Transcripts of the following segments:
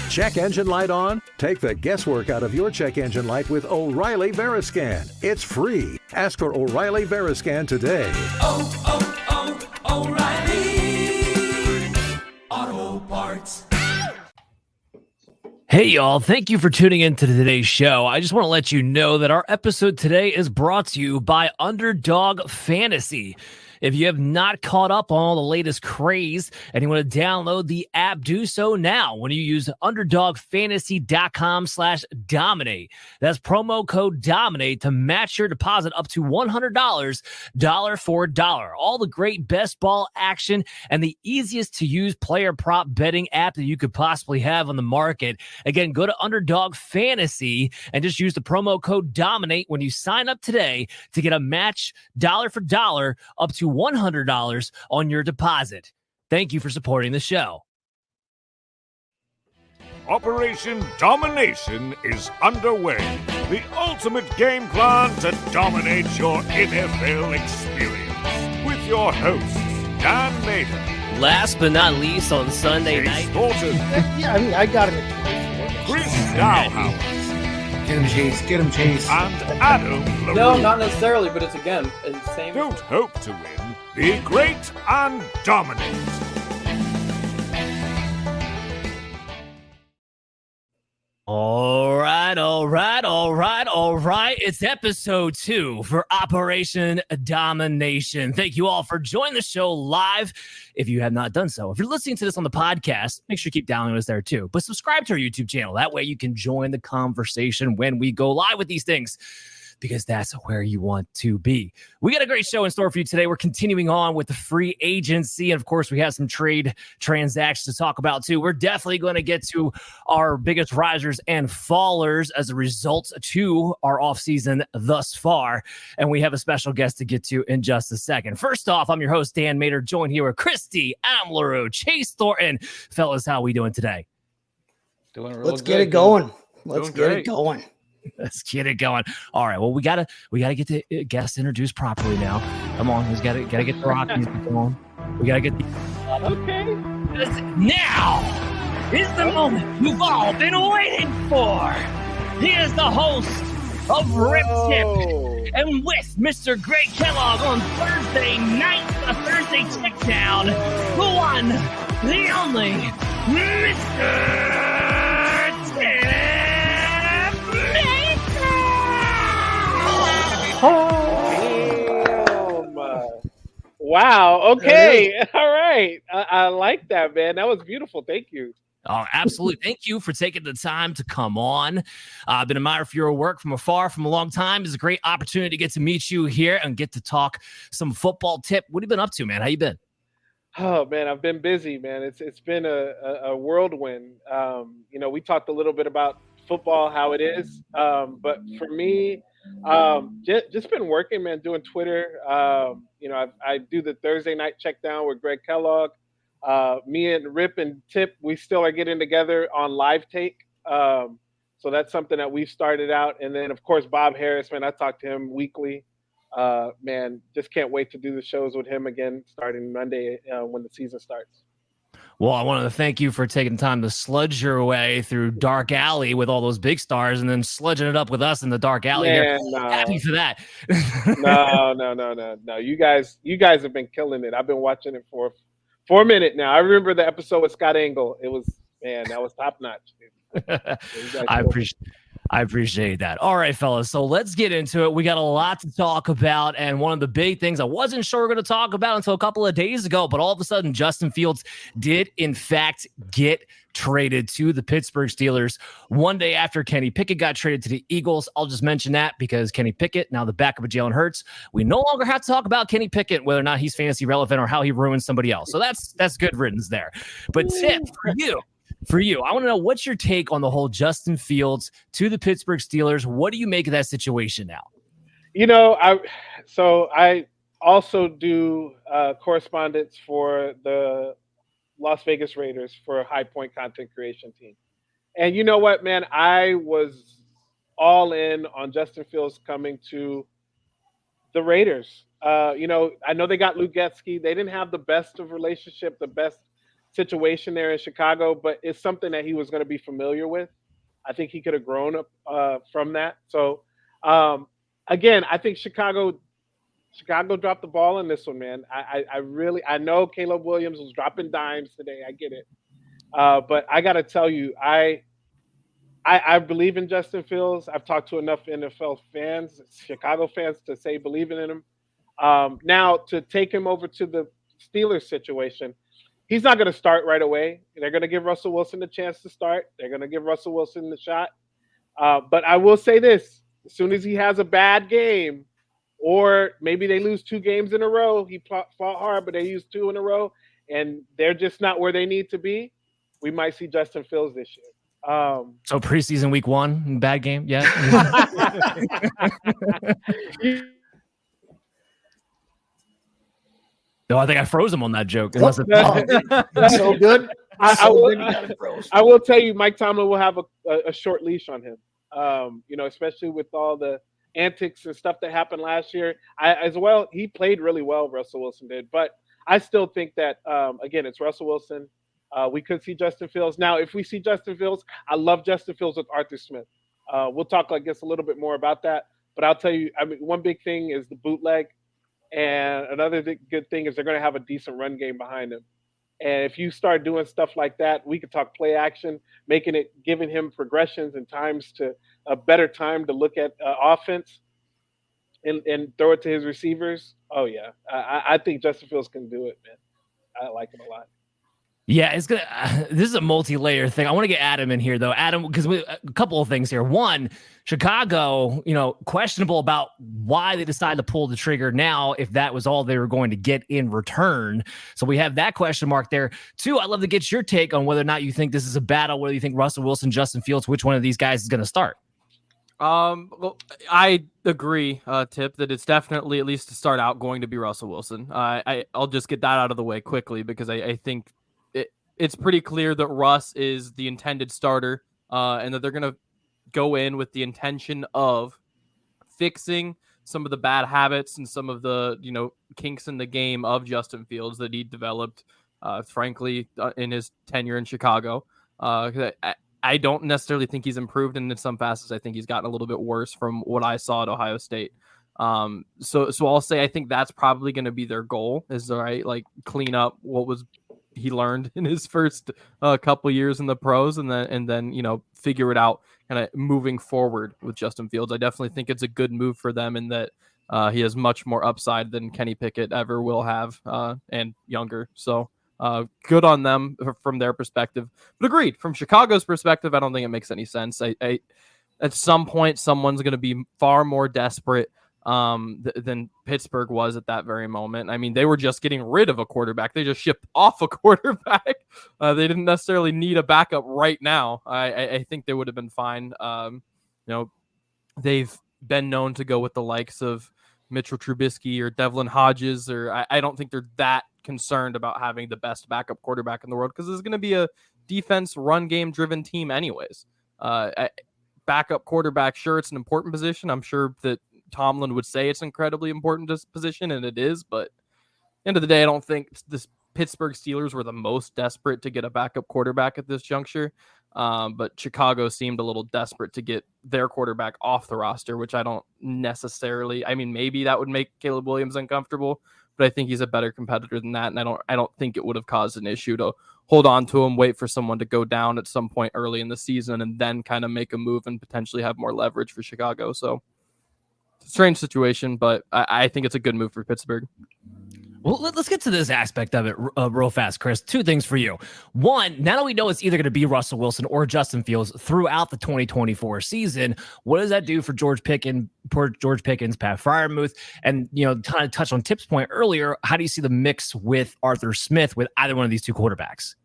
Check engine light on? Take the guesswork out of your check engine light with O'Reilly Veriscan. It's free. Ask for O'Reilly Veriscan today. O'Reilly Auto Parts. Hey, y'all. Thank you for tuning in to today's show. I just want to let you know that our episode today is brought to you by Underdog Fantasy. If you have not caught up on all the latest craze and you want to download the app, do so now when you use underdogfantasy.com/dominate. That's promo code DOMINATE to match your deposit up to $100, dollar for dollar. All the great best ball action and the easiest to use player prop betting app that you could possibly have on the market. Again, go to Underdog Fantasy and just use the promo code DOMINATE when you sign up today to get a match dollar for dollar up to $100 on your deposit. Thank you for supporting the show. Operation Domination is underway. The ultimate game plan to dominate your NFL experience. With your hosts, Dan Mader. Last but not least, on Sunday night. Thornton. Yeah, I mean, I got him. Chris Dowhouse. Get him, Chase. Get him, Chase. And Adam LaRue. No, not necessarily, but it's again the same. Don't hope to win. Be great and dominate. All right. It's episode 2 for Operation Domination. Thank you all for joining the show live. If you have not done so, if you're listening to this on the podcast, make sure you keep downloading us there too. But subscribe to our YouTube channel. That way you can join the conversation when we go live with these things, because that's where you want to be. We got a great show in store for you today. We're continuing on with the free agency. And of course, we have some trade transactions to talk about too. We're definitely going to get to our biggest risers and fallers as a result to our offseason thus far. And we have a special guest to get to in just a second. First off, I'm your host, Dan Mader, joined here with Christy, Adam LaRue, Chase Thornton. Fellas, how are we doing today? Let's get it going. Let's get it going. Let's get it going. All right. Well, we gotta get the guests introduced properly now. Come on, we gotta get the rock music going. We gotta get the Okay. now is the moment you've all been waiting for. He is the host of Rip Tip, and with Mr. Greg Kellogg on Thursday night, the Thursday Checkdown, the one, the only, Mr. Tipp. Wow. Okay. All right. I like that, man. That was beautiful. Thank you. Oh, absolutely. Thank you for taking the time to come on. I've been admiring your work from afar from a long time. It's a great opportunity to get to meet you here and get to talk some football. Tip, what have you been up to, man? How you been? Oh man, I've been busy, man. It's been a whirlwind. We talked a little bit about football, how it is. But for me, just been working, man, doing Twitter. I do the Thursday night check down with Greg Kellogg. Me and Rip and Tip, we still are getting together on live take. So that's something that we've started out. And then of course, Bob Harris, man, I talk to him weekly. Man, just can't wait to do the shows with him again starting Monday when the season starts. Well, I want to thank you for taking time to sludge your way through Dark Alley with all those big stars and then sludging it up with us in the Dark Alley. Man, here. no. Happy for that. No. You guys have been killing it. I've been watching it for a minute now. I remember the episode with Scott Angle. It was, man, that was top notch. I appreciate that. All right, fellas. So let's get into it. We got a lot to talk about. And one of the big things I wasn't sure we are going to talk about until a couple of days ago, but all of a sudden, Justin Fields did, in fact, get traded to the Pittsburgh Steelers one day after Kenny Pickett got traded to the Eagles. I'll just mention that because Kenny Pickett, now the backup of Jalen Hurts, we no longer have to talk about Kenny Pickett, whether or not he's fantasy relevant or how he ruins somebody else. So that's good riddance there. But Tip, for you, I want to know, what's your take on the whole Justin Fields to the Pittsburgh Steelers? What do you make of that situation now? I also do correspondence for the Las Vegas Raiders for a High Point content creation team. And you know what, man? I was all in on Justin Fields coming to the Raiders. I know they got Luke Getsky. They didn't have the best of relationship, the best situation there in Chicago, but it's something that he was going to be familiar with. I think he could have grown up from that. So again, I think Chicago dropped the ball in this one, man. I know Caleb Williams was dropping dimes today. I get it. But I got to tell you, I believe in Justin Fields. I've talked to enough NFL fans, Chicago fans, to say believing in him. Now, to take him over to the Steelers situation, he's not going to start right away. They're going to give Russell Wilson the chance to start. They're going to give Russell Wilson the shot. But I will say this, as soon as he has a bad game, or maybe they lose 2 games in a row, he fought hard, but they used 2 in a row, and they're just not where they need to be, we might see Justin Fields this year. So preseason week 1, bad game, yeah. No, I think I froze him on that joke. That's so good. I will tell you, Mike Tomlin will have a short leash on him. Especially with all the antics and stuff that happened last year. He played really well, Russell Wilson did. But I still think that, again, it's Russell Wilson. We could see Justin Fields. Now, if we see Justin Fields, I love Justin Fields with Arthur Smith. We'll talk, I guess, a little bit more about that. But I'll tell you, one big thing is the bootleg. And another good thing is they're going to have a decent run game behind him. And if you start doing stuff like that, we could talk play action, giving him progressions and times to a better time to look at offense and throw it to his receivers. Oh, yeah. I think Justin Fields can do it, man. I like him a lot. Yeah, it's gonna. This is a multi-layer thing. I want to get Adam in here, though. Adam, because a couple of things here. One, Chicago, questionable about why they decided to pull the trigger now, if that was all they were going to get in return. So we have that question mark there. 2, I'd love to get your take on whether or not you think this is a battle, whether you think Russell Wilson, Justin Fields, which one of these guys is going to start. Well, I agree, Tipp, that it's definitely, at least to start out, going to be Russell Wilson. I'll just get that out of the way quickly because I think it's pretty clear that Russ is the intended starter, and that they're going to go in with the intention of fixing some of the bad habits and some of the, kinks in the game of Justin Fields that he developed, frankly, in his tenure in Chicago. I don't necessarily think he's improved, and in some facets, I think he's gotten a little bit worse from what I saw at Ohio State. So I'll say I think that's probably going to be their goal, is clean up what was he learned in his first couple years in the pros, and then figure it out kind of moving forward with Justin Fields. I definitely think it's a good move for them in that he has much more upside than Kenny Pickett ever will have, and younger. So good on them from their perspective. But agreed, from Chicago's perspective, I don't think it makes any sense. I at some point, someone's going to be far more desperate than Pittsburgh was at that very moment. I mean, they were just getting rid of a quarterback. They just shipped off a quarterback. They didn't necessarily need a backup right now. I think they would have been fine. They've been known to go with the likes of Mitchell Trubisky or Devlin Hodges, or I don't think they're that concerned about having the best backup quarterback in the world, because there's going to be a defense run game driven team anyways. Backup quarterback, sure, it's an important position. I'm sure that Tomlin would say it's incredibly important position, and it is, but end of the day, I don't think this Pittsburgh Steelers were the most desperate to get a backup quarterback at this juncture. But Chicago seemed a little desperate to get their quarterback off the roster, which I don't necessarily, maybe that would make Caleb Williams uncomfortable, but I think he's a better competitor than that. And I don't think it would have caused an issue to hold on to him, wait for someone to go down at some point early in the season, and then kind of make a move and potentially have more leverage for Chicago. So strange situation, but I think it's a good move for Pittsburgh. Well, let's get to this aspect of it real fast, Chris. 2 things for you. One, now that we know it's either going to be Russell Wilson or Justin Fields throughout the 2024 season, what does that do for George Pickens, Pat Freiermuth? And, kind of touch on Tipp's point earlier, how do you see the mix with Arthur Smith with either one of these 2 quarterbacks?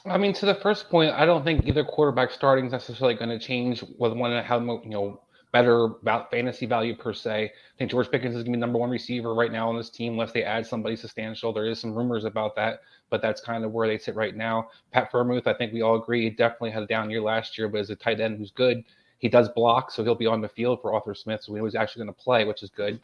To the first point, I don't think either quarterback starting is necessarily going to change with one and how, better about fantasy value per se. I think George Pickens is going to be number 1 receiver right now on this team, unless they add somebody substantial. There is some rumors about that, but that's kind of where they sit right now. Pat Freiermuth, I think we all agree, he definitely had a down year last year, but as a tight end who's good, he does block, so he'll be on the field for Arthur Smith, so we know he's actually going to play, which is good.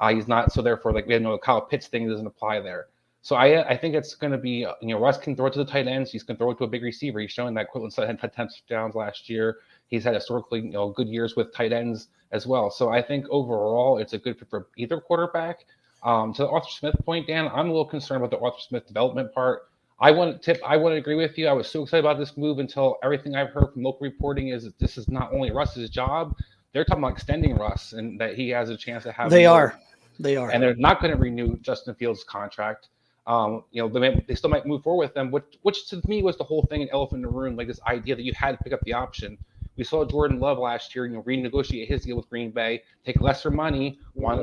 He's not, so therefore, we know the Kyle Pitts thing doesn't apply there. So I think it's going to be, Russ can throw it to the tight ends. He's going to throw it to a big receiver. He's showing that Quinlan Sutton had 10 touchdowns last year. He's had historically, good years with tight ends as well. So I think overall it's a good fit for either quarterback. To the Arthur Smith point, Dan, I'm a little concerned about the Arthur Smith development part. I want to agree with you. I was so excited about this move until everything I've heard from local reporting is that this is not only Russ's job. They're talking about extending Russ and that he has a chance to have. They are. And they're not going to renew Justin Fields' contract. They still might move forward with them, which to me was the whole thing, an elephant in the room, like this idea that you had to pick up the option. We saw Jordan Love last year, renegotiate his deal with Green Bay, take lesser money,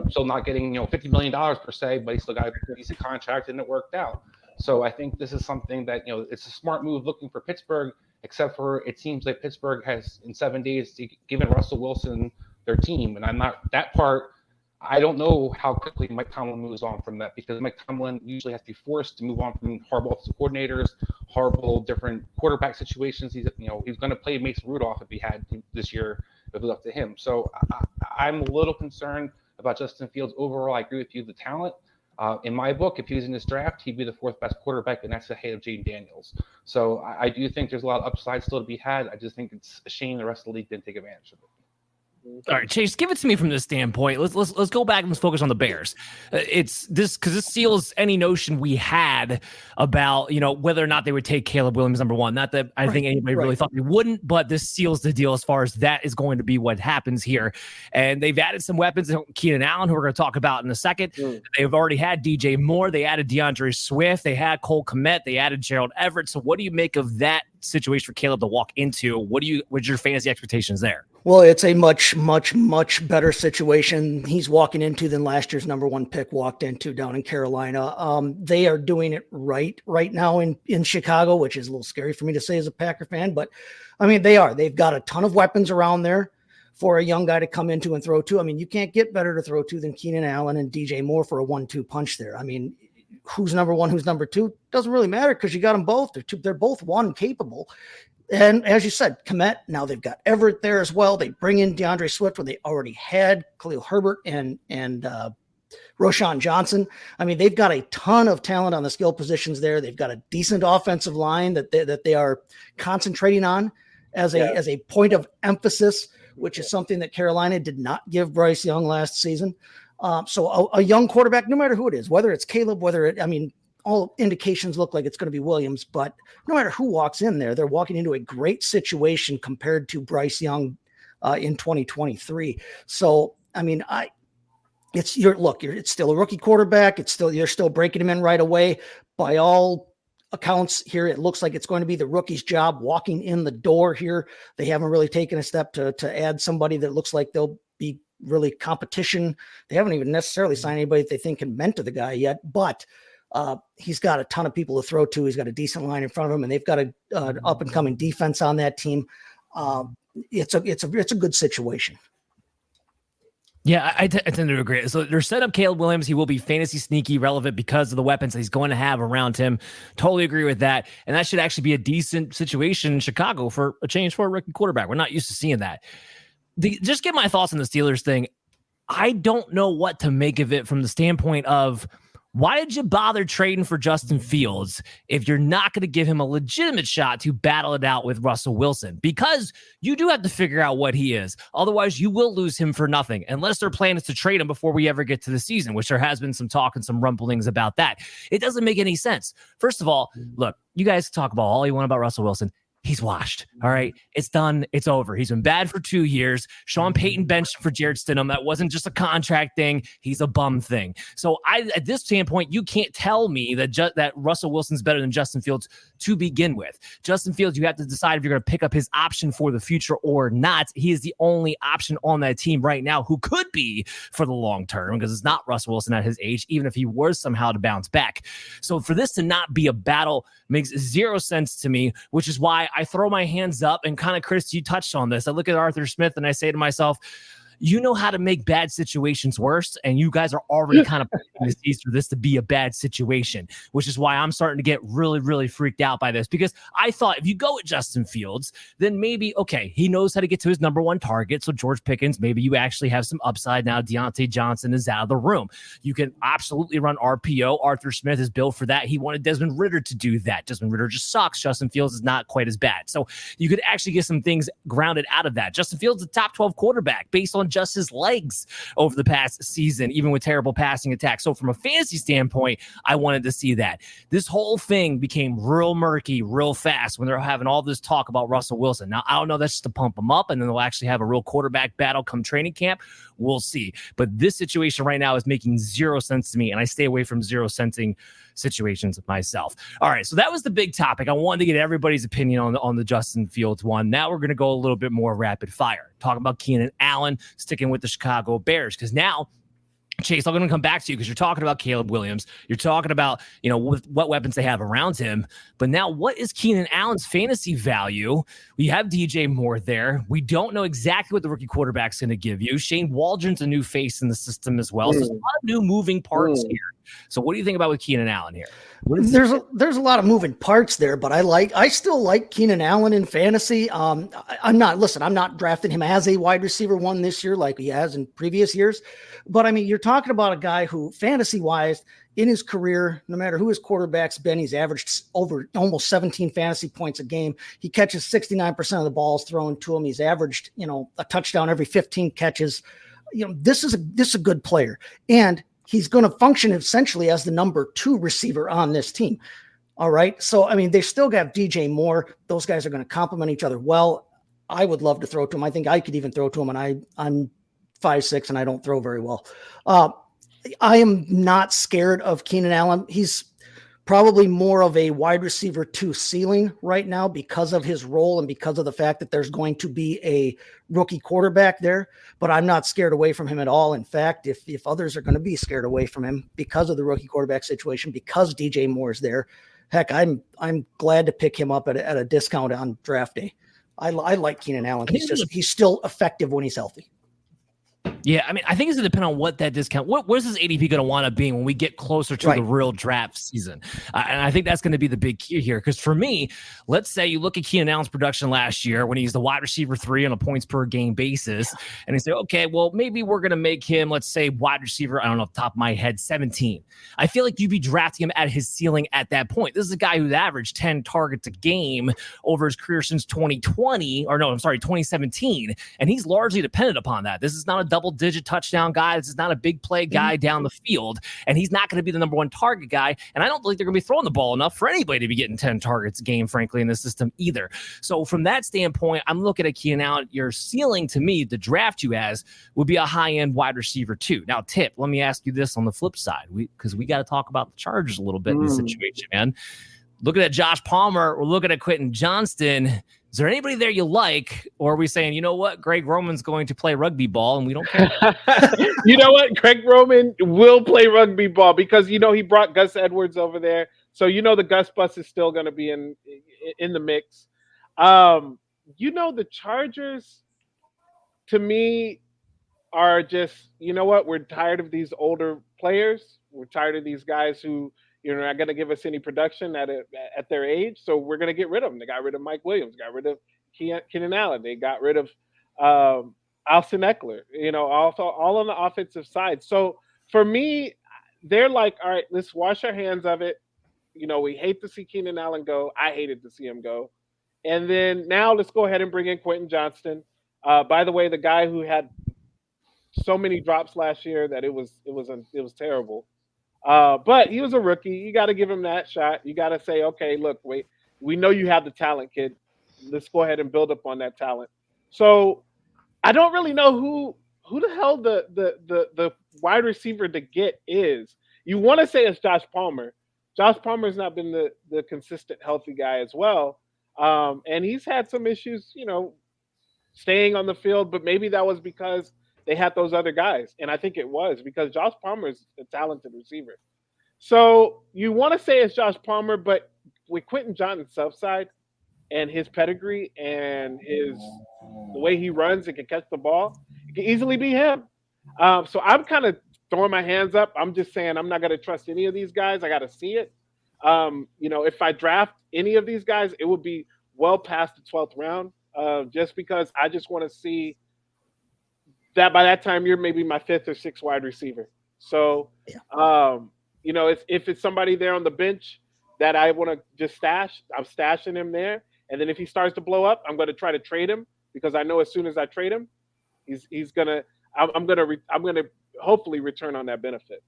still not getting, $50 million per se, but he still got a decent contract and it worked out. So I think this is something that, it's a smart move looking for Pittsburgh, except for it seems like Pittsburgh has in 7 days given Russell Wilson their team. And I'm not that part. I don't know how quickly Mike Tomlin moves on from that, because Mike Tomlin usually has to be forced to move on from horrible offensive coordinators, horrible different quarterback situations. He's going to play Mason Rudolph if he had this year, if it was up to him. So I'm a little concerned about Justin Fields overall. I agree with you, the talent. In my book, if he was in this draft, he'd be the fourth best quarterback, and that's ahead of Jaden Daniels. So I do think there's a lot of upside still to be had. I just think it's a shame the rest of the league didn't take advantage of it. All right, Chase, give it to me from this standpoint. Let's go back and let's focus on the Bears. It's this because this seals any notion we had about whether or not they would take Caleb Williams number one. Not that I think anybody really thought they wouldn't, but this seals the deal as far as that is going to be what happens here. And they've added some weapons, Keenan Allen, who we're going to talk about in a second. They've already had DJ Moore. They added DeAndre Swift. They had Cole Kmet. They added Gerald Everett. So what do you make of that situation for Caleb to walk into? What's your fantasy expectations there? Well, it's a much, much, much better situation he's walking into than last year's number one pick walked into down in Carolina. They are doing it right now in Chicago, which is a little scary for me to say as a Packer fan, but I mean, they are. They've got a ton of weapons around there for a young guy to come into and throw to. I mean, you can't get better to throw to than Keenan Allen and DJ Moore for a 1-2 punch there. I mean, who's number one, who's number two, doesn't really matter because you got them both. They're both one capable. And as you said, Kmet, now they've got Everett there as well. They bring in DeAndre Swift where they already had Khalil Herbert and Roshan Johnson. I mean, they've got a ton of talent on the skill positions there. They've got a decent offensive line that they are concentrating on as a point of emphasis, which is something that Carolina did not give Bryce Young last season. So a young quarterback, no matter who it is, whether it's Caleb, all indications look like it's going to be Williams, but no matter who walks in there, they're walking into a great situation compared to Bryce Young in 2023. So, I mean, it's still a rookie quarterback. You're still breaking him in right away. By all accounts here, it looks like it's going to be the rookie's job walking in the door here. They haven't really taken a step to add somebody that looks like they'll be really competition. They haven't even necessarily signed anybody that they think can mentor the guy yet, but he's got a ton of people to throw to. He's got a decent line in front of him, and they've got an up and coming defense on that team. It's a good situation. Yeah, I tend to agree. So they're set up Caleb Williams. He will be fantasy sneaky relevant because of the weapons that he's going to have around him. Totally agree with that. And that should actually be a decent situation in Chicago for a change for a rookie quarterback. We're not used to seeing that. Just get my thoughts on the Steelers thing. I don't know what to make of it from the standpoint of, why did you bother trading for Justin Fields if you're not going to give him a legitimate shot to battle it out with Russell Wilson? Because you do have to figure out what he is. Otherwise, you will lose him for nothing, unless their plan is to trade him before we ever get to the season, which there has been some talk and some rumblings about that. It doesn't make any sense. First of all, look, you guys talk about all you want about Russell Wilson. He's washed. All right. It's done. It's over. He's been bad for 2 years. Sean Payton benched for Jared Stidham. That wasn't just a contract thing. He's a bum thing. So at this standpoint, you can't tell me that Russell Wilson's better than Justin Fields to begin with. Justin Fields, you have to decide if you're going to pick up his option for the future or not. He is the only option on that team right now who could be for the long term, because it's not Russell Wilson at his age, even if he was somehow to bounce back. So for this to not be a battle makes zero sense to me, which is why I throw my hands up and kind of, Chris, you touched on this. I look at Arthur Smith and I say to myself, you know how to make bad situations worse, and you guys are already kind of planting the seeds for this to be a bad situation, which is why I'm starting to get really, really freaked out by this, because I thought if you go with Justin Fields, then maybe, okay, he knows how to get to his number one target. So George Pickens, maybe you actually have some upside now. Deontay Johnson is out of the room. You can absolutely run RPO. Arthur Smith is built for that. He wanted Desmond Ridder to do that. Desmond Ridder just sucks. Justin Fields is not quite as bad. So you could actually get some things grounded out of that. Justin Fields is a top 12 quarterback based on just his legs over the past season, even with terrible passing attacks. So from a fantasy standpoint, I wanted to see that. This whole thing became real murky real fast when they're having all this talk about Russell Wilson. Now, I don't know, that's just to pump him up, and then they'll actually have a real quarterback battle come training camp. We'll see. But this situation right now is making zero sense to me, and I stay away from zero sensing situations myself. All right, so that was the big topic. I wanted to get everybody's opinion on the Justin Fields one. Now we're going to go a little bit more rapid fire. Talking about Keenan Allen, sticking with the Chicago Bears, because now, Chase, I'm going to come back to you because you're talking about Caleb Williams. You're talking about, what weapons they have around him. But now what is Keenan Allen's fantasy value? We have DJ Moore there. We don't know exactly what the rookie quarterback's going to give you. Shane Waldron's a new face in the system as well. So there's a lot of new moving parts here. So what do you think about with Keenan Allen here? There's a lot of moving parts there, but I still like Keenan Allen in fantasy. I'm not drafting him as a wide receiver one this year like he has in previous years. But I mean, you're talking about a guy who fantasy wise in his career, no matter who his quarterback's been, he's averaged over almost 17 fantasy points a game. He catches 69% of the balls thrown to him. He's averaged, a touchdown every 15 catches. This is a good player, and he's going to function essentially as the number 2 receiver on this team. All right. So, I mean, they still got DJ Moore. Those guys are going to complement each other well. I would love to throw to him. I think I could even throw to him, and I'm 5'6" and I don't throw very well. I am not scared of Keenan Allen. He's probably more of a wide receiver 2 ceiling right now because of his role and because of the fact that there's going to be a rookie quarterback there, but I'm not scared away from him at all. In fact, if others are going to be scared away from him because of the rookie quarterback situation, because DJ Moore is there, heck, I'm glad to pick him up at a discount on draft day. I like Keenan Allen. He's still effective when he's healthy. Yeah, I mean, I think it's going to depend on what that discount, what is this ADP going to want to be when we get closer to the real draft season? And I think that's going to be the big key here. Because for me, let's say you look at Keenan Allen's production last year when he's the wide receiver 3 on a points per game basis, and you say, okay, well, maybe we're going to make him, let's say, wide receiver, I don't know, off the top of my head, 17. I feel like you'd be drafting him at his ceiling at that point. This is a guy who's averaged 10 targets a game over his career since 2017, and he's largely dependent upon that. This is not a double-digit touchdown guy. This is not a big play guy down the field, and he's not going to be the number 1 target guy, and I don't think they're going to be throwing the ball enough for anybody to be getting 10 targets a game, frankly, in this system either. So from that standpoint, I'm looking at Keenan Allen. Your ceiling, to me, the draft you as, would be a high-end wide receiver 2. Now, Tipp, let me ask you this on the flip side, because we got to talk about the Chargers a little bit in this situation, man. Looking at Josh Palmer, we're looking at Quentin Johnston. Is there anybody there you like, or are we saying, you know what, Greg Roman's going to play rugby ball and we don't care? You know what, Greg Roman will play rugby ball because, he brought Gus Edwards over there. So, the Gus bus is still going to be in the mix. The Chargers, to me, are just, we're tired of these older players. We're tired of these guys who, not going to give us any production at their age, so we're going to get rid of them. They got rid of Mike Williams, got rid of Keenan Allen. They got rid of Austin Eckler, also all on the offensive side. So for me, they're like, all right, let's wash our hands of it. We hate to see Keenan Allen go. I hated to see him go. And then now let's go ahead and bring in Quentin Johnston. By the way, the guy who had so many drops last year that it was terrible. But he was a rookie. You got to give him that shot. You got to say, okay, look, wait, we know you have the talent, kid. Let's go ahead and build up on that talent. So I don't really know who the hell the wide receiver to get is. You want to say it's Josh Palmer. Josh Palmer has not been the consistent healthy guy as well. And he's had some issues, staying on the field, but maybe that was because they had those other guys. And I think it was because Josh Palmer is a talented receiver. So you want to say it's Josh Palmer, but with Quentin Johnston's upside and his pedigree and the way he runs and can catch the ball, Could easily be him. So I'm kind of throwing my hands up. I'm just saying I'm not going to trust any of these guys. I got to see it. If I draft any of these guys, it would be well past the 12th round, just because I just want to see that by that time you're maybe my 5th or 6th wide receiver. So, if it's somebody there on the bench that I want to just stash, I'm stashing him there. And then if he starts to blow up, I'm going to try to trade him, because I know as soon as I trade him, I'm gonna hopefully return on that benefit.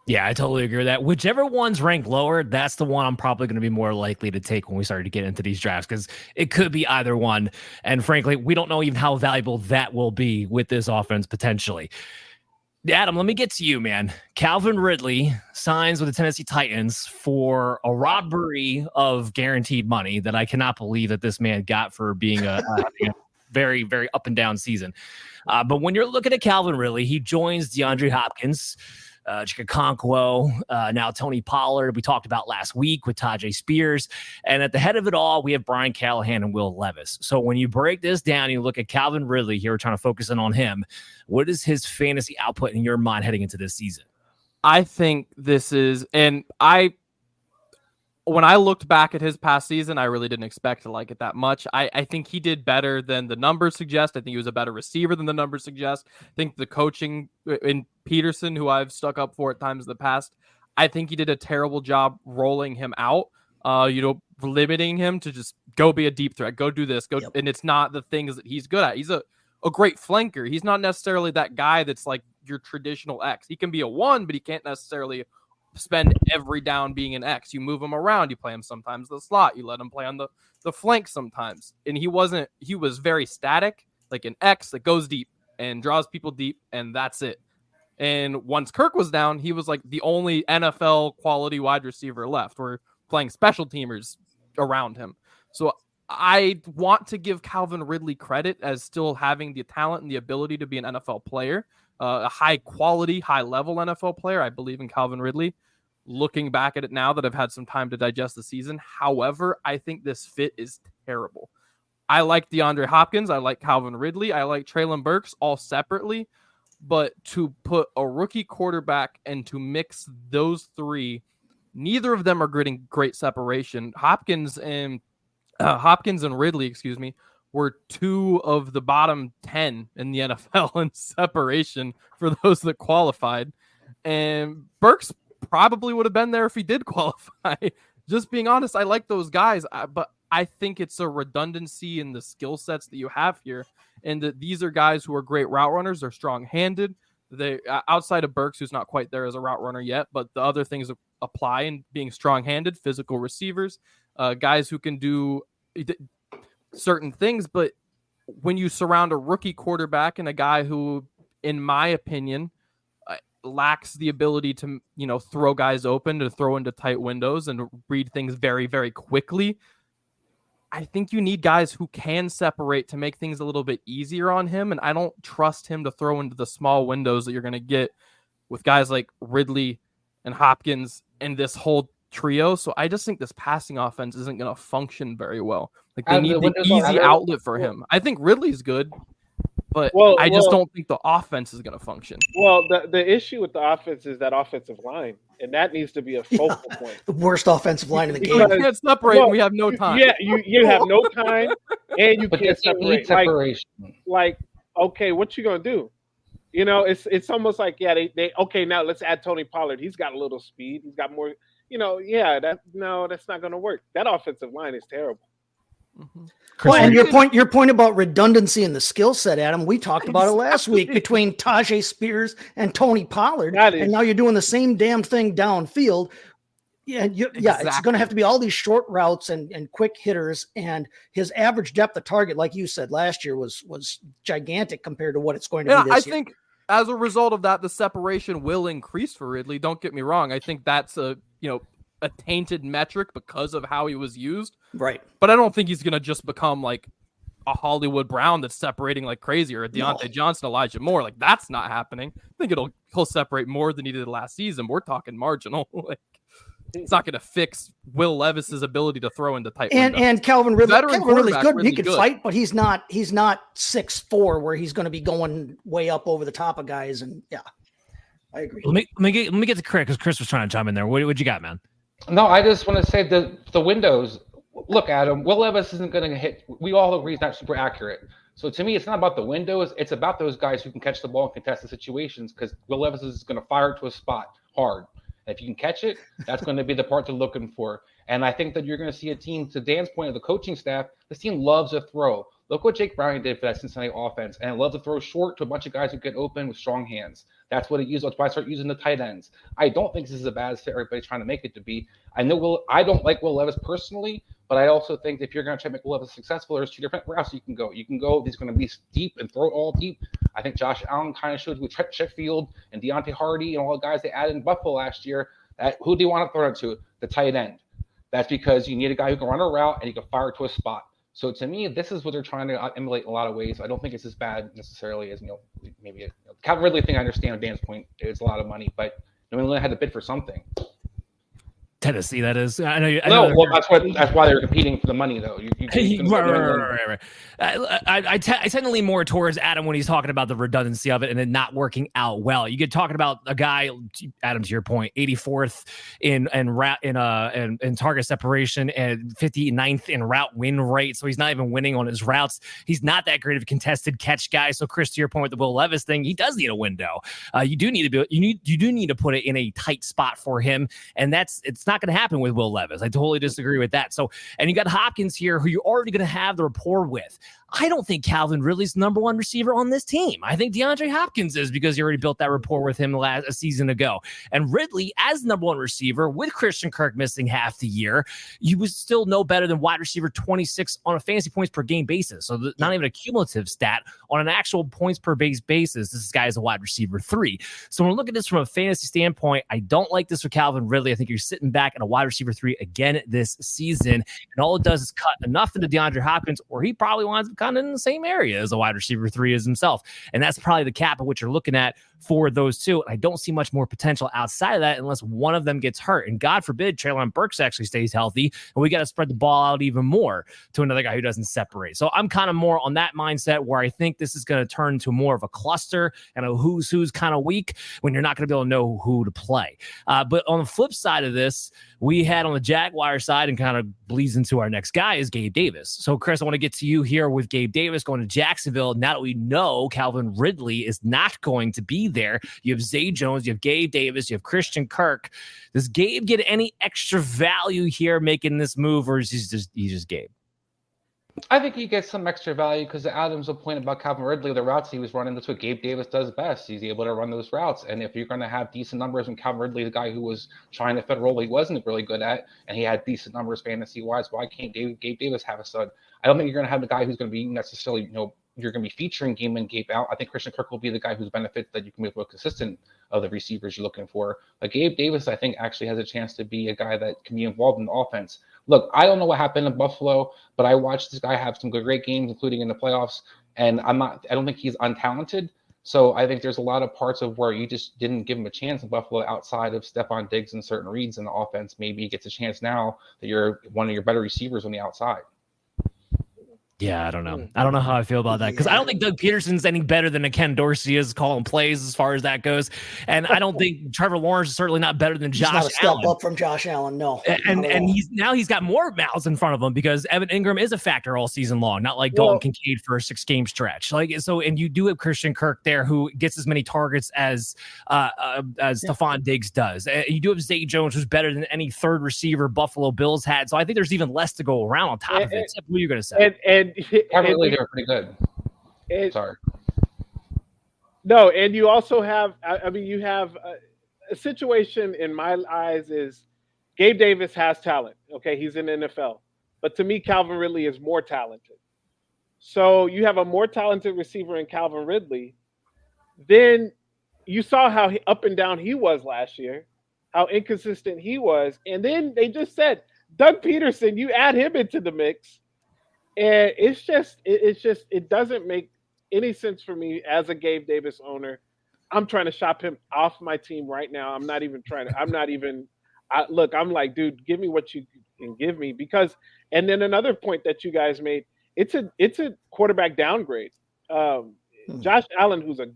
Yeah, I totally agree with that. Whichever one's ranked lower, that's the one I'm probably going to be more likely to take when we start to get into these drafts, because it could be either one. And frankly, we don't know even how valuable that will be with this offense potentially. Adam, let me get to you, man. Calvin Ridley signs with the Tennessee Titans for a robbery of guaranteed money that I cannot believe that this man got for being a very, very up and down season. But when you're looking at Calvin Ridley, he joins DeAndre Hopkins, Chikakonkwo, now Tony Pollard, we talked about last week with Tajay Spears. And at the head of it all, we have Brian Callahan and Will Levis. So when you break this down, you look at Calvin Ridley here, we're trying to focus in on him. What is his fantasy output in your mind heading into this season? I think this is, when I looked back at his past season, I really didn't expect to like it that much. I think he did better than the numbers suggest. I think he was a better receiver than the numbers suggest. I think the coaching in Peterson, who I've stuck up for at times in the past, I think he did a terrible job rolling him out, limiting him to just go be a deep threat, go do this, go. Yep. And it's not the things that he's good at. He's a great flanker. He's not necessarily that guy that's like your traditional X. He can be a 1, but he can't necessarily spend every down being an X. You move him around, you play him sometimes the slot, you let him play on the flank sometimes. And he was very static, like an X that goes deep and draws people deep, and that's it. And once Kirk was down, he was like the only NFL quality wide receiver left. We're playing special teamers around him. So I want to give Calvin Ridley credit as still having the talent and the ability to be an NFL player, a high quality, high level NFL player. I believe in Calvin Ridley. Looking back at it now that I've had some time to digest the season. However, I think this fit is terrible. I like DeAndre Hopkins. I like Calvin Ridley. I like Treylon Burks all separately. But to put a rookie quarterback and to mix those three, neither of them are getting great separation. Hopkins and Ridley, were 2 of the bottom 10 in the NFL in separation for those that qualified. And Burks probably would have been there if he did qualify. Just being honest, I like those guys, but I think it's a redundancy in the skill sets that you have here, and that these are guys who are great route runners. They're strong-handed. They outside of Burks, who's not quite there as a route runner yet, but the other things apply in being strong-handed, physical receivers, guys who can do certain things. But when you surround a rookie quarterback and a guy who, in my opinion, lacks the ability to, throw guys open, to throw into tight windows and read things very, very quickly, I think you need guys who can separate to make things a little bit easier on him. And I don't trust him to throw into the small windows that you're going to get with guys like Ridley and Hopkins and this whole trio. So I just think this passing offense isn't going to function very well. Like they need the easy outlet for him. I think Ridley's good, but I just don't think the offense is going to function. Well, the issue with the offense is that offensive line, and that needs to be a focal point. The worst offensive line in the game. You can't separate, and we have no time. Yeah, you have no time, and you can't separate. Separation. Like, okay, what you gonna do? It's almost like, they okay, now let's add Tony Pollard. He's got a little speed. He's got more. That's not gonna work. That offensive line is terrible. Mm-hmm. Well, and your point about redundancy in the skill set, Adam, we talked about it last week between Tajay Spears and Tony Pollard, and now you're doing the same damn thing downfield. It's going to have to be all these short routes and quick hitters, and his average depth of target, like you said, last year was gigantic compared to what it's going to be this year. I think as a result of that, the separation will increase for Ridley. Don't get me wrong. I think that's a tainted metric because of how he was used. Right. But I don't think he's going to just become like a Hollywood Brown that's separating like crazy, or a Deontay Johnson, Elijah Moore. Like, that's not happening. I think he'll separate more than he did last season. We're talking marginal. It's not going to fix Will Levis's ability to throw into tight windows. And Calvin Ridley, Ridley's good. Really he could fight, but he's not 6'4", where he's going to be going way up over the top of guys. And yeah, I agree. Let me get to Chris, because Chris was trying to chime in there. What you got, man? No, I just want to say the windows. Look, Adam, Will Levis isn't going to hit. We all agree he's not super accurate. So to me, it's not about the windows. It's about those guys who can catch the ball in contested situations, because Will Levis is going to fire it to a spot hard. And if you can catch it, that's going to be the part they're looking for. And I think that you're going to see a team, to Dan's point of the coaching staff, this team loves a throw. Look what Jake Browning did for that Cincinnati offense. And it loves to throw short to a bunch of guys who get open with strong hands. That's what it uses. That's why I start using the tight ends. I don't think this is as bad as everybody's trying to make it to be. I don't like Will Levis personally, but I also think if you're going to try to make Will Levis successful, there's two different routes you can go. You can go, he's going to be deep and throw it all deep. I think Josh Allen kind of showed with Sheffield and Deontay Hardy and all the guys they added in Buffalo last year. Who do you want to throw it to? The tight end. That's because you need a guy who can run a route and you can fire it to a spot. So to me, this is what they're trying to emulate in a lot of ways. I don't think it's as bad necessarily as maybe Calvin Ridley thing. I understand Dan's point. It's a lot of money, but New England had to bid for something. Tennessee, that is. I know. Well, that's why they're competing for the money, though. Right. I tend to lean more towards Adam when he's talking about the redundancy of it and it not working out well. You get talking about a guy, Adam, to your point, 84th in target separation and 59th in route win rate. So he's not even winning on his routes. He's not that great of a contested catch guy. So Chris, to your point with the Will Levis thing, he does need a window. You do need to put it in a tight spot for him, and it's not going to happen with Will Levis. I totally disagree with that. So, and you got Hopkins here, who you're already going to have the rapport with. I don't think Calvin Ridley's the number one receiver on this team. I think DeAndre Hopkins is, because you already built that rapport with him a season ago. And Ridley, as the number one receiver, with Christian Kirk missing half the year, he was still no better than wide receiver 26 on a fantasy points per game basis. So not even a cumulative stat on an actual points per base basis. This guy is a wide receiver 3. So when we look at this from a fantasy standpoint, I don't like this for Calvin Ridley. I think you're sitting back at a wide receiver 3 again this season. And all it does is cut enough into DeAndre Hopkins, or he probably winds up kind of in the same area as a wide receiver 3 is himself. And that's probably the cap of what you're looking at for those two. And I don't see much more potential outside of that unless one of them gets hurt. And God forbid Treylon Burks actually stays healthy, and we got to spread the ball out even more to another guy who doesn't separate. So I'm kind of more on that mindset where I think this is going to turn into more of a cluster and a who's kind of weak when you're not going to be able to know who to play. But on the flip side of this, we had on the Jaguar side, and kind of bleeds into our next guy, is Gabe Davis. So Chris, I want to get to you here with Gabe Davis going to Jacksonville. Now that we know Calvin Ridley is not going to be there, you have Zay Jones, you have Gabe Davis, you have Christian Kirk. Does Gabe get any extra value here making this move, or is he's just Gabe? I think he gets some extra value because Adam's point about Calvin Ridley, the routes he was running, that's what Gabe Davis does best. He's able to run those routes. And if you're going to have decent numbers from Calvin Ridley, the guy who was trying to fit a role he wasn't really good at, and he had decent numbers fantasy-wise, why can't Gabe Davis have a stud? I don't think you're going to have the guy who's going to be necessarily, you're going to be featuring game in, game out. I think Christian Kirk will be the guy whose benefits that you can make more consistent of the receivers you're looking for. But Gabe Davis, I think, actually has a chance to be a guy that can be involved in the offense. Look, I don't know what happened in Buffalo, but I watched this guy have some great games, including in the playoffs. And I don't think he's untalented. So I think there's a lot of parts of where you just didn't give him a chance in Buffalo outside of Stephon Diggs and certain reads in the offense. Maybe he gets a chance now that you're one of your better receivers on the outside. Yeah, I don't know. I don't know how I feel about that, because I don't think Doug Peterson's any better than a Ken Dorsey is calling plays as far as that goes. And I don't think Trevor Lawrence is certainly not better than Josh Allen. He's not a step up from Josh Allen, no. And he's got more mouths in front of him because Evan Ingram is a factor all season long, not like Dalton Kincaid for a 6-game stretch. And you do have Christian Kirk there, who gets as many targets as Stephon Diggs does. You do have Zay Jones, who's better than any third receiver Buffalo Bills had. So I think there's even less to go around on top of it. What are you going to say? Probably they were pretty good. Sorry. No, and you also have, you have a situation in my eyes is Gabe Davis has talent. Okay, he's in the NFL. But to me, Calvin Ridley is more talented. So you have a more talented receiver in Calvin Ridley. Then you saw how up and down he was last year, how inconsistent he was. And then they just said, Doug Peterson, you add him into the mix. And it doesn't make any sense for me as a Gabe Davis owner. I'm trying to shop him off my team right now. I'm not even I'm like, dude, give me what you can give me because. And then another point that you guys made, it's a quarterback downgrade. Um, Hmm. Josh Allen, who's a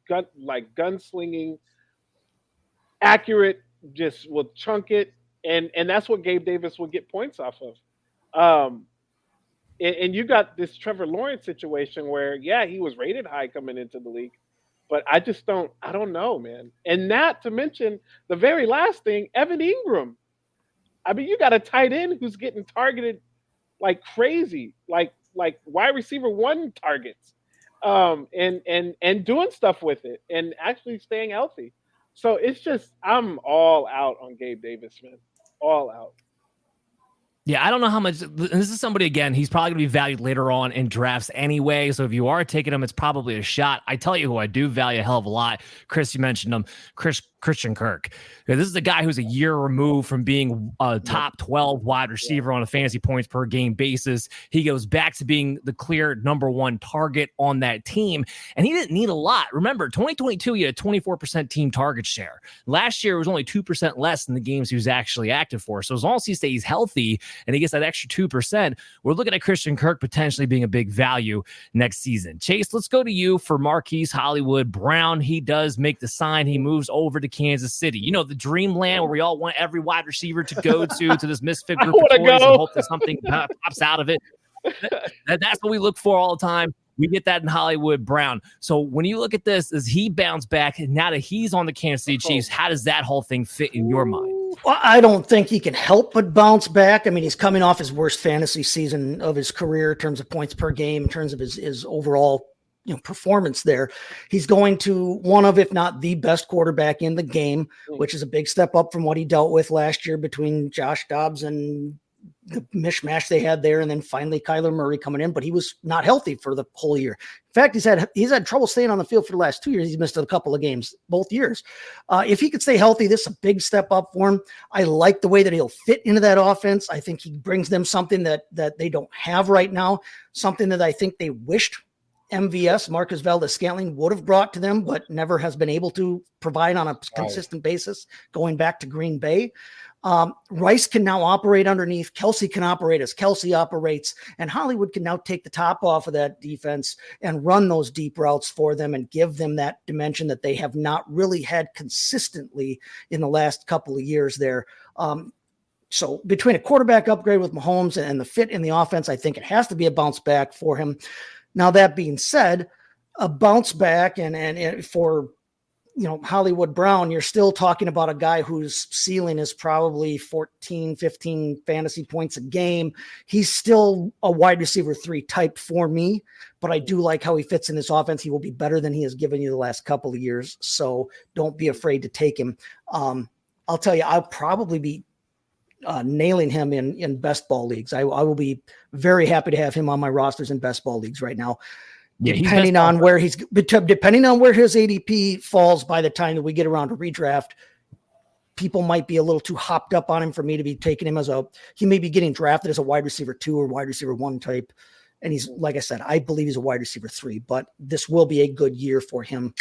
gunslinging, accurate, just will chunk it, and that's what Gabe Davis will get points off of. Um, and you got this Trevor Lawrence situation where, yeah, he was rated high coming into the league, but I don't know, man. And not to mention the very last thing, Evan Ingram. I mean, you got a tight end who's getting targeted like crazy, like wide receiver one targets, and doing stuff with it, and actually staying healthy. So it's just I'm all out on Gabe Davis, man, all out. Yeah, I don't know how much. This is somebody, again, he's probably going to be valued later on in drafts anyway. So if you are taking him, it's probably a shot. I tell you who I do value a hell of a lot. Chris, you mentioned him, Christian Kirk. This is a guy who's a year removed from being a top 12 wide receiver on a fantasy points per game basis. He goes back to being the clear number one target on that team. And he didn't need a lot. Remember, 2022, he had a 24% team target share. Last year, it was only 2% less than the games he was actually active for. So as long as he stays healthy, and he gets that extra 2%, we're looking at Christian Kirk potentially being a big value next season. Chase, let's go to you for Marquise Hollywood Brown. He does make the sign. He moves over to Kansas City. You know, the dreamland where we all want every wide receiver to go to this misfit group of toys and hope that something pops out of it. That's what we look for all the time. We get that in Hollywood Brown. So when you look at this, as he bounced back, now that he's on the Kansas City Chiefs, how does that whole thing fit in your mind? Well, I don't think he can help but bounce back. I mean, he's coming off his worst fantasy season of his career in terms of points per game, in terms of his overall performance there. He's going to one of, if not the best quarterback in the game, which is a big step up from what he dealt with last year between Josh Dobbs and the mishmash they had there, and then finally Kyler Murray coming in, but he was not healthy for the whole year. In fact, he's had trouble staying on the field for the last 2 years. He's missed a couple of games both years. If he could stay healthy, this is a big step up for him. I like the way that he'll fit into that offense. I think he brings them something that they don't have right now, something that I think they wished MVS, Marcus Valdes-Scantling, would have brought to them, but never has been able to provide on a consistent basis going back to Green Bay. Rice can now operate underneath. Kelsey can operate as Kelsey operates, and Hollywood can now take the top off of that defense and run those deep routes for them and give them that dimension that they have not really had consistently in the last couple of years there. So between a quarterback upgrade with Mahomes and the fit in the offense, I think it has to be a bounce back for him. Now, that being said, a bounce back and for Hollywood Brown, you're still talking about a guy whose ceiling is probably 14, 15 fantasy points a game. He's still a wide receiver 3 type for me, but I do like how he fits in this offense. He will be better than he has given you the last couple of years. So don't be afraid to take him. I'll tell you, I'll probably be nailing him in best ball leagues. I will be very happy to have him on my rosters in best ball leagues right now. Yeah, depending on where his ADP falls by the time that we get around to redraft, people might be a little too hopped up on him for me to be taking him he may be getting drafted as a wide receiver 2 or wide receiver 1 type. And he's, like I said, I believe he's a wide receiver 3, but this will be a good year for him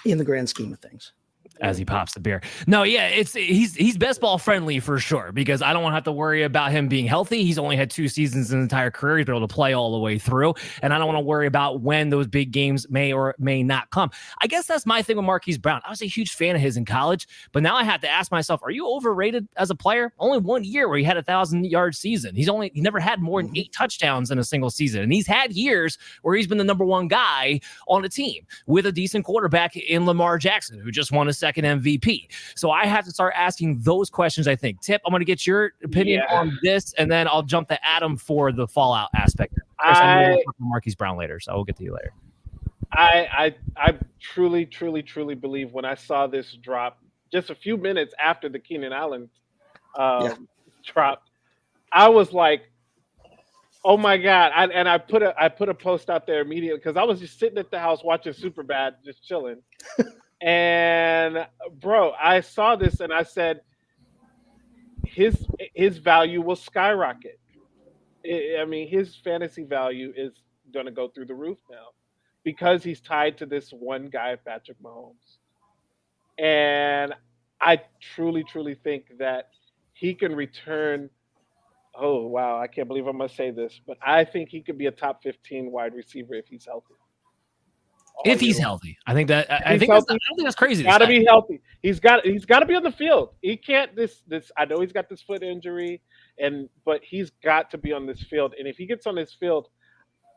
in the grand scheme of things. As he pops the beer. No, yeah, he's best ball friendly for sure, because I don't want to have to worry about him being healthy. He's only had 2 seasons in his entire career. He's been able to play all the way through, and I don't want to worry about when those big games may or may not come. I guess that's my thing with Marquise Brown. I was a huge fan of his in college, but now I have to ask myself, are you overrated as a player? Only 1 year where he had 1,000-yard season. He never had more than 8 touchdowns in a single season, and he's had years where he's been the number 1 guy on a team with a decent quarterback in Lamar Jackson, who just won a second MVP. So I have to start asking those questions, I think. Tipp, I'm going to get your opinion on this, and then I'll jump to Adam for the fallout aspect. I'm going to talk to Marquise Brown later, so we'll get to you later. I truly believe when I saw this drop just a few minutes after the Keenan Allen drop, I was like, oh my God. I put a post out there immediately because I was just sitting at the house watching Superbad, just chilling. And bro, I saw this and I said, his value will skyrocket. I mean, his fantasy value is going to go through the roof now because he's tied to this one guy, Patrick Mahomes. And I truly think that he can return. Oh wow, I can't believe I'm gonna say this, but I think he could be a top 15 wide receiver if he's healthy. If he's healthy, I think that I He's think healthy. I don't think that's crazy. Got to be healthy. He's got to be on the field. He can't this. I know he's got this foot injury, but he's got to be on this field. And if he gets on this field,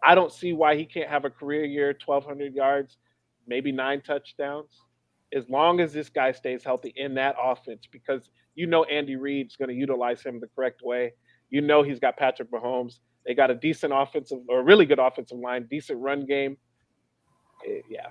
I don't see why he can't have a career year, 1,200 yards, maybe 9 touchdowns, as long as this guy stays healthy in that offense. Because Andy Reid's going to utilize him the correct way. He's got Patrick Mahomes. They got a decent offensive or really good offensive line, decent run game. Yeah.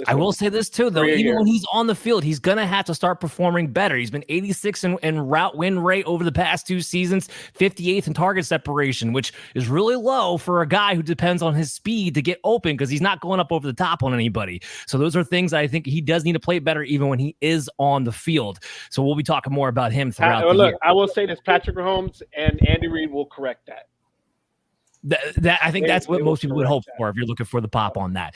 I will say this too, though. Even when he's on the field, he's going to have to start performing better. He's been 86 in route win rate over the past 2 seasons, 58th in target separation, which is really low for a guy who depends on his speed to get open because he's not going up over the top on anybody. So those are things I think he does need to play better even when he is on the field. So we'll be talking more about him throughout the year. I will say this, Patrick Mahomes and Andy Reid will correct that. That I think that's what most people would hope for if you're looking for the pop on that.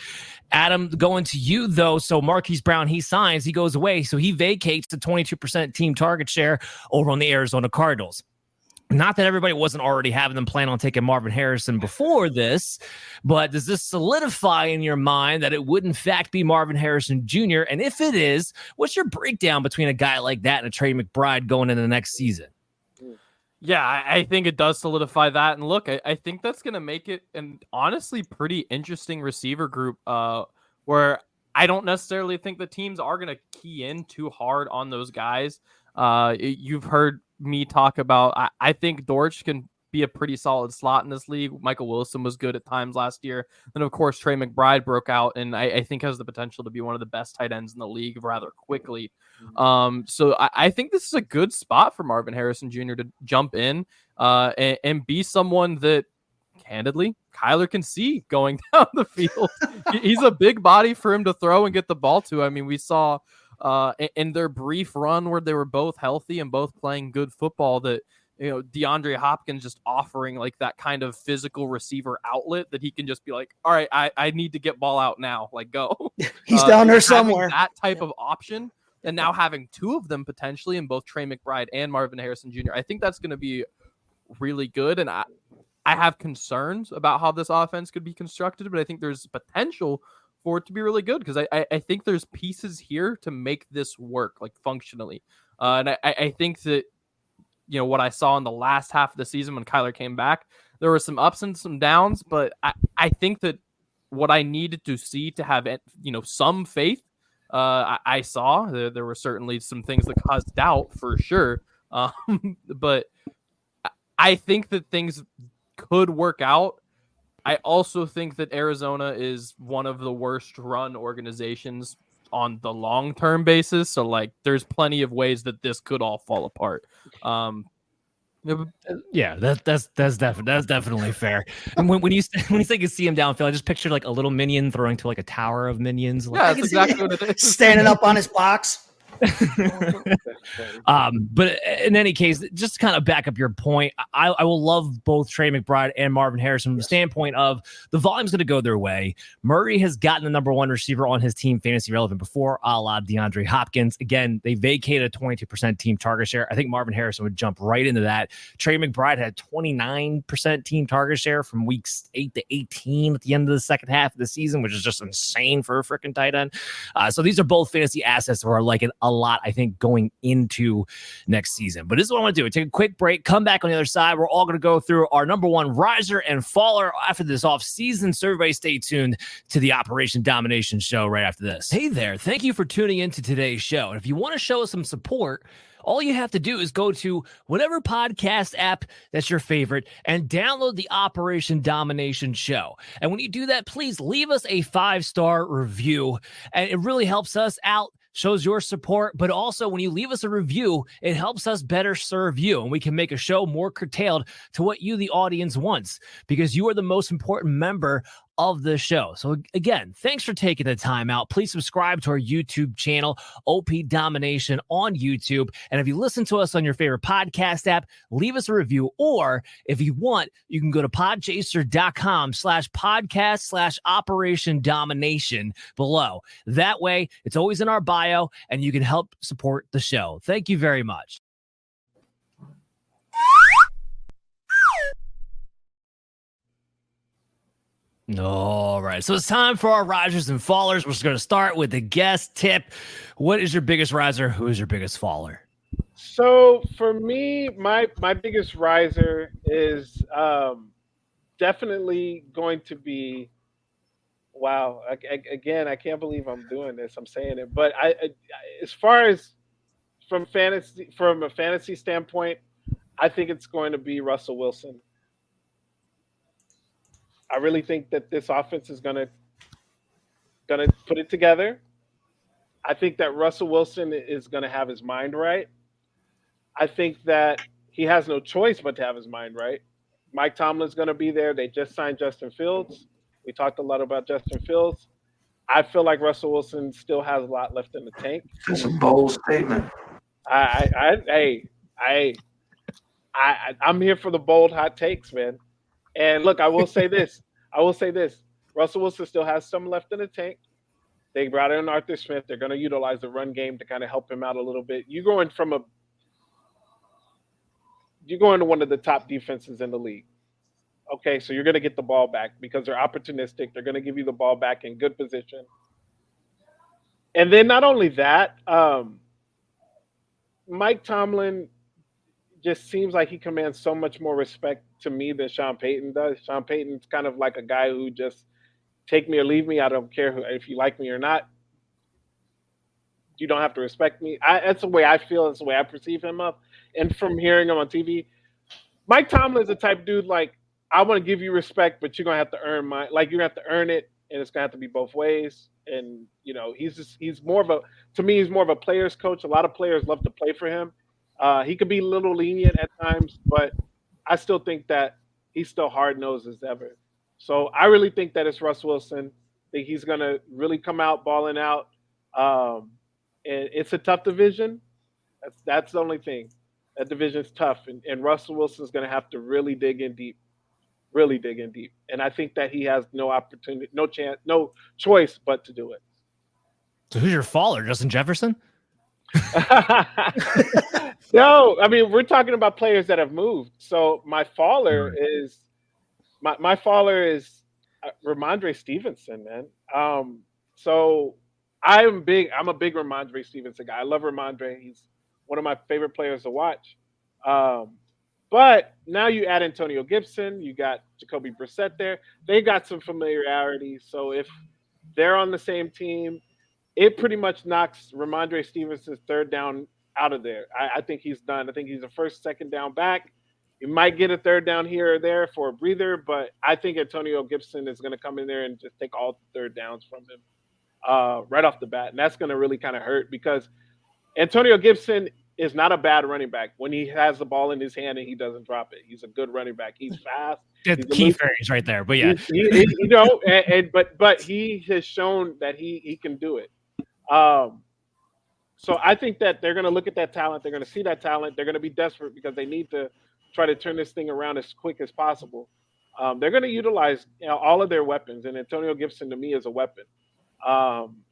Adam, going to you, though. So Marquise Brown, he signs, he goes away. So he vacates the 22% team target share over on the Arizona Cardinals. Not that everybody wasn't already having them plan on taking Marvin Harrison before this, but does this solidify in your mind that it would in fact be Marvin Harrison Jr.? And if it is, what's your breakdown between a guy like that and a Trey McBride going into the next season? Yeah, I think it does solidify that. And look, I think that's going to make it an honestly pretty interesting receiver group where I don't necessarily think the teams are going to key in too hard on those guys. You've heard me talk about, I think Dortch can be a pretty solid slot in this league. Michael Wilson was good at times last year. And of course, Trey McBride broke out and I think has the potential to be one of the best tight ends in the league rather quickly. So I think this is a good spot for Marvin Harrison Jr. to jump in and be someone that, candidly, Kyler can see going down the field. He's a big body for him to throw and get the ball to. I mean, we saw in their brief run where they were both healthy and both playing good football that, DeAndre Hopkins just offering like that kind of physical receiver outlet that he can just be like, all right, I need to get ball out now. Like, go. He's down there somewhere. That type of option. And now having 2 of them potentially in both Trey McBride and Marvin Harrison Jr., I think that's going to be really good. And I have concerns about how this offense could be constructed, but I think there's potential for it to be really good because I think there's pieces here to make this work like functionally. And I think that, what I saw in the last half of the season when Kyler came back, there were some ups and some downs, but I think that what I needed to see to have, some faith, I saw there were certainly some things that caused doubt for sure. But I think that things could work out. I also think that Arizona is one of the worst run organizations on the long-term basis. So like there's plenty of ways that this could all fall apart. Yeah, that's definitely fair. And when you say you see him downfield, I just pictured like a little minion throwing to like a tower of minions. Like, yeah, that's exactly what it is. Standing up on his box. But in any case, just to kind of back up your point, I will love both Trey McBride and Marvin Harrison from the standpoint of the volume's going to go their way. Murray has gotten the number 1 receiver on his team fantasy relevant before, a la DeAndre Hopkins. Again, they vacated a 22% team target share. I think Marvin Harrison would jump right into that. Trey McBride had 29% team target share from weeks 8 to 18 at the end of the second half of the season, which is just insane for a freaking tight end. So these are both fantasy assets that are like a lot, I think, going into next season. But this is what I want to do. Take a quick break, come back on the other side. We're all going to go through our number 1 riser and faller after this off season. So everybody stay tuned to the Operation Domination show right after this. Hey there. Thank you for tuning into today's show. And if you want to show us some support, all you have to do is go to whatever podcast app that's your favorite and download the Operation Domination show. And when you do that, please leave us a 5-star review. And it really helps us out, shows your support, but also when you leave us a review, it helps us better serve you, and we can make a show more curtailed to what you, the audience, wants, because you are the most important member of the show. So again, thanks for taking the time out. Please subscribe to our YouTube channel, OP Domination on YouTube. And if you listen to us on your favorite podcast app, leave us a review. Or if you want, you can go to podchaser.com/podcast/Operation Domination below. That way, it's always in our bio and you can help support the show. Thank you very much. All right, so it's time for our risers and fallers. We're just going to start with the guest tip. What is your biggest riser? Who is your biggest faller? So for me, my biggest riser is definitely going to be. Wow! Again, I can't believe I'm doing this. I'm saying it, but as far as from a fantasy standpoint, I think it's going to be Russell Wilson. I really think that this offense is gonna put it together. I think that Russell Wilson is gonna have his mind right. I think that he has no choice but to have his mind right. Mike Tomlin's gonna be there. They just signed Justin Fields. We talked a lot about Justin Fields. I feel like Russell Wilson still has a lot left in the tank. That's a bold statement. I'm here for the bold hot takes, man. And look, I will say this. Russell Wilson still has some left in the tank. They brought in Arthur Smith. They're going to utilize the run game to kind of help him out a little bit. You're going to one of the top defenses in the league. Okay, so you're going to get the ball back because they're opportunistic. They're going to give you the ball back in good position. And then not only that, Mike Tomlin just seems like he commands so much more respect to me than Sean Payton does. Sean Payton's kind of like a guy who just take me or leave me. I don't care if you like me or not. You don't have to respect me. That's the way I feel. That's the way I perceive him up. And from hearing him on TV, Mike Tomlin's the type of dude like, I want to give you respect, but you're going to have to earn you're going to have to earn it, and it's going to have to be both ways. And, he's more of a player's coach. A lot of players love to play for him. He could be a little lenient at times, but I still think that he's still hard-nosed as ever. So I really think that it's Russ Wilson. I think he's going to really come out balling out. And it's a tough division. That's the only thing. That division's tough, and Russell Wilson's going to have to really dig in deep. And I think that he has no opportunity, no chance, no choice but to do it. So who's your faller, Justin Jefferson? No, I mean, we're talking about players that have moved. So my faller is Ramondre Stevenson, man. So I'm a big Ramondre Stevenson guy. I love Ramondre. He's one of my favorite players to watch. But now you add Antonio Gibson, you got Jacoby Brissett there. They got some familiarity. So if they're on the same team, it pretty much knocks Ramondre Stevenson's third down out of there. I think he's done. I think he's a first, second down back. You might get a third down here or there for a breather, but I think Antonio Gibson is going to come in there and just take all the third downs from him right off the bat. And that's going to really kind of hurt because Antonio Gibson is not a bad running back when he has the ball in his hand and he doesn't drop it. He's a good running back. He's fast. It's key phrase right there, but yeah. But he has shown that he can do it. So I think that they're going to look at that talent. They're going to see that talent. They're going to be desperate because they need to try to turn this thing around as quick as possible. They're going to utilize all of their weapons, and Antonio Gibson to me is a weapon.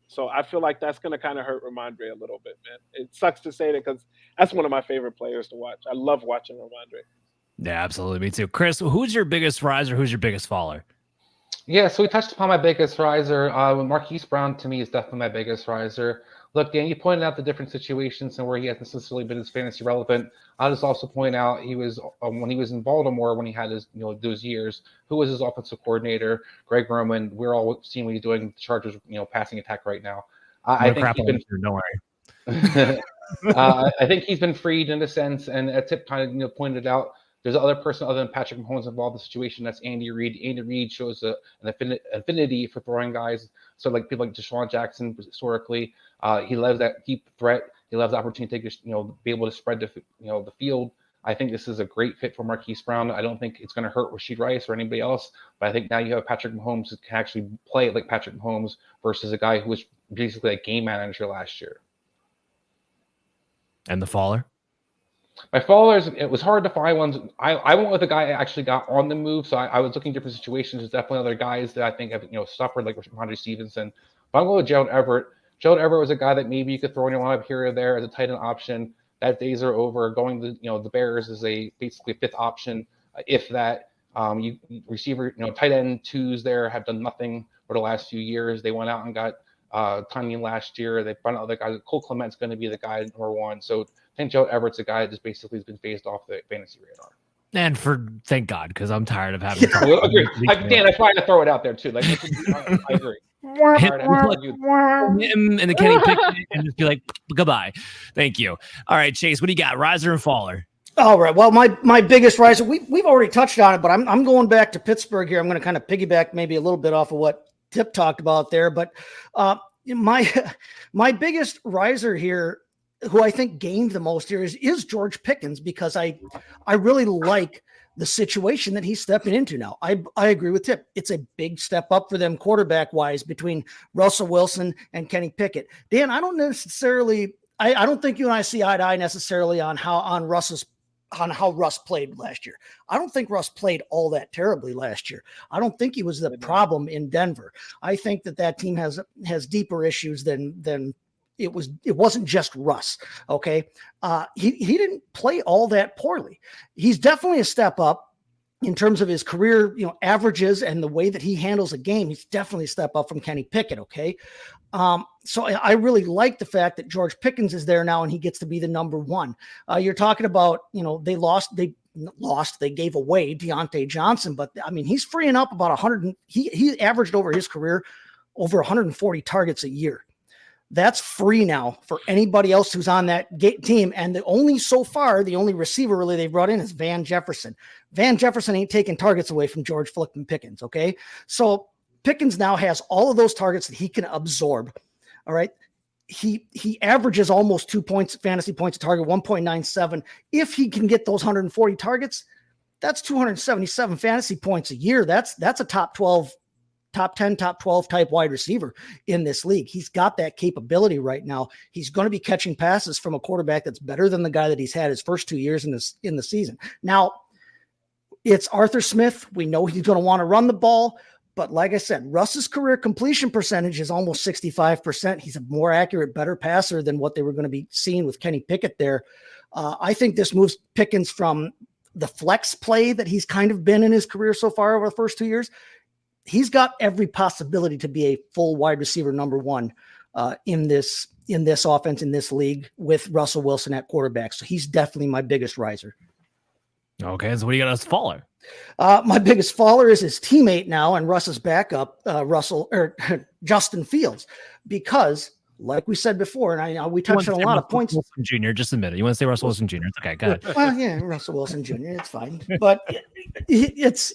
So I feel like that's going to kind of hurt Ramondre a little bit, man. It sucks to say that because that's one of my favorite players to watch. I love watching Ramondre. Yeah, absolutely. Me too. Chris, who's your biggest riser? Who's your biggest faller? Yeah, so we touched upon my biggest riser. Marquise Brown, to me, is definitely my biggest riser. Look, Dan, you pointed out the different situations and where he hasn't necessarily been as fantasy relevant. I'll just also point out he was when he was in Baltimore, when he had his those years, who was his offensive coordinator? Greg Roman. We're all seeing what he's doing. The Chargers, passing attack right now. I think he's been. Don't worry. I think he's been freed in a sense, and a Tipp kind of pointed out. There's another person other than Patrick Mahomes involved in the situation. That's Andy Reid. Andy Reid shows an affinity for throwing guys. So like people like Deshaun Jackson historically, he loves that deep threat. He loves the opportunity to be able to spread the field. I think this is a great fit for Marquise Brown. I don't think it's going to hurt Rashid Rice or anybody else, but I think now you have Patrick Mahomes who can actually play like Patrick Mahomes versus a guy who was basically a game manager last year. And the faller? My followers, it was hard to find ones. I went with a guy I actually got on the move, so I was looking at different situations. There's definitely other guys that I think have suffered, like Ramondre Stevenson. But I'm going with Gerald Everett. Gerald Everett was a guy that maybe you could throw in your lineup here or there as a tight end option. That days are over. Going to the Bears is basically a fifth option, if that. You receiver, tight end twos there have done nothing for the last few years. They went out and got Tunyon last year. They found other guys. Cole Clement's going to be the guy number one. So I think Joe Everett's a guy that just basically has been phased off the fantasy radar. And thank God, because I'm tired of having. I agree. Dan, I tried to throw it out there too. Like, I agree. Him and the Kenny Pickett and just be like, goodbye. Thank you. All right, Chase, what do you got? Riser and faller? All right. Well, my biggest riser, we've already touched on it, but I'm going back to Pittsburgh here. I'm going to kind of piggyback maybe a little bit off of what Tipp talked about there, but my biggest riser here, who I think gained the most here, is George Pickens, because I really like the situation that he's stepping into now. I agree with Tipp. It's a big step up for them quarterback wise between Russell Wilson and Kenny Pickett. Dan, I don't think you and I see eye to eye necessarily on how Russ played last year. I don't think Russ played all that terribly last year. I don't think he was the problem in Denver. I think that team has deeper issues than it wasn't just Russ. Okay. He didn't play all that poorly. He's definitely a step up in terms of his career, averages and the way that he handles a game. He's definitely a step up from Kenny Pickett. Okay. So I really like the fact that George Pickens is there now and he gets to be the number one. You're talking about, they gave away Deontay Johnson, but I mean, he's freeing up about 100. He averaged over his career over 140 targets a year. That's free now for anybody else who's on that team. And the only receiver really they've brought in is Van Jefferson. Van Jefferson ain't taking targets away from George flipping Pickens. Okay. So Pickens now has all of those targets that he can absorb. All right. He averages almost 2 points, fantasy points a target, 1.97. If he can get those 140 targets, that's 277 fantasy points a year. That's a top 10, top 12 type wide receiver in this league. He's got that capability right now. He's going to be catching passes from a quarterback that's better than the guy that he's had his first 2 years in the season. Now, it's Arthur Smith. We know he's going to want to run the ball, but like I said, Russ's career completion percentage is almost 65%. He's a more accurate, better passer than what they were going to be seeing with Kenny Pickett there. I think this moves Pickens from the flex play that he's kind of been in his career so far over the first 2 years. He's got every possibility to be a full wide receiver number one in this offense, in this league, with Russell Wilson at quarterback. So he's definitely my biggest riser. Okay, so what do you got as faller? My biggest faller is his teammate now and Russ's backup, Justin Fields, because like we said before, and we touched on a lot of points. Wilson Jr., just a minute. You want to say Russell Wilson Jr.? It's okay, go ahead. Well, yeah, Russell Wilson Jr., it's fine. But here's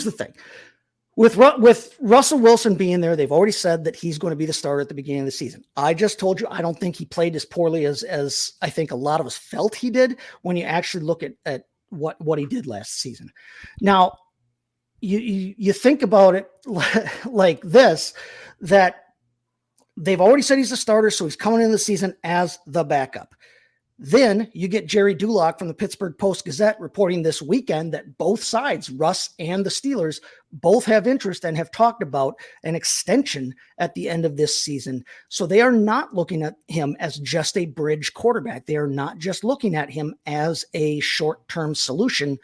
the thing. With Russell Wilson being there, they've already said that he's going to be the starter at the beginning of the season. I just told you, I don't think he played as poorly as I think a lot of us felt he did when you actually look at what he did last season. Now, you think about it like this, that they've already said he's a starter, so he's coming into the season as the backup. Then you get Jerry Dulock from the Pittsburgh Post-Gazette reporting this weekend that both sides, Russ and the Steelers, both have interest and have talked about an extension at the end of this season. So they are not looking at him as just a bridge quarterback. They are not just looking at him as a short-term solution.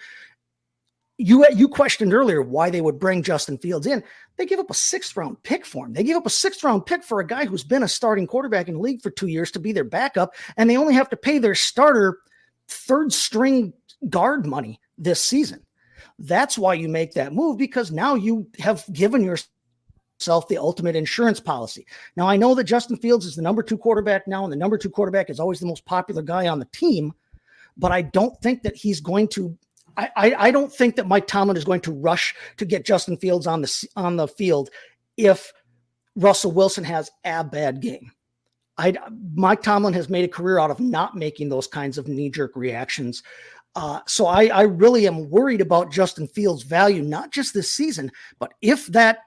You questioned earlier why they would bring Justin Fields in. They give up a 6th-round pick for him. They give up a 6th-round pick for a guy who's been a starting quarterback in the league for 2 years to be their backup, and they only have to pay their starter third-string guard money this season. That's why you make that move, because now you have given yourself the ultimate insurance policy. Now, I know that Justin Fields is the number 2 quarterback now, and the number 2 quarterback is always the most popular guy on the team, but I don't think that he's going to I don't think that Mike Tomlin is going to rush to get Justin Fields on the field if Russell Wilson has a bad game. Mike Tomlin has made a career out of not making those kinds of knee-jerk reactions. So I really am worried about Justin Fields' value, not just this season, but if that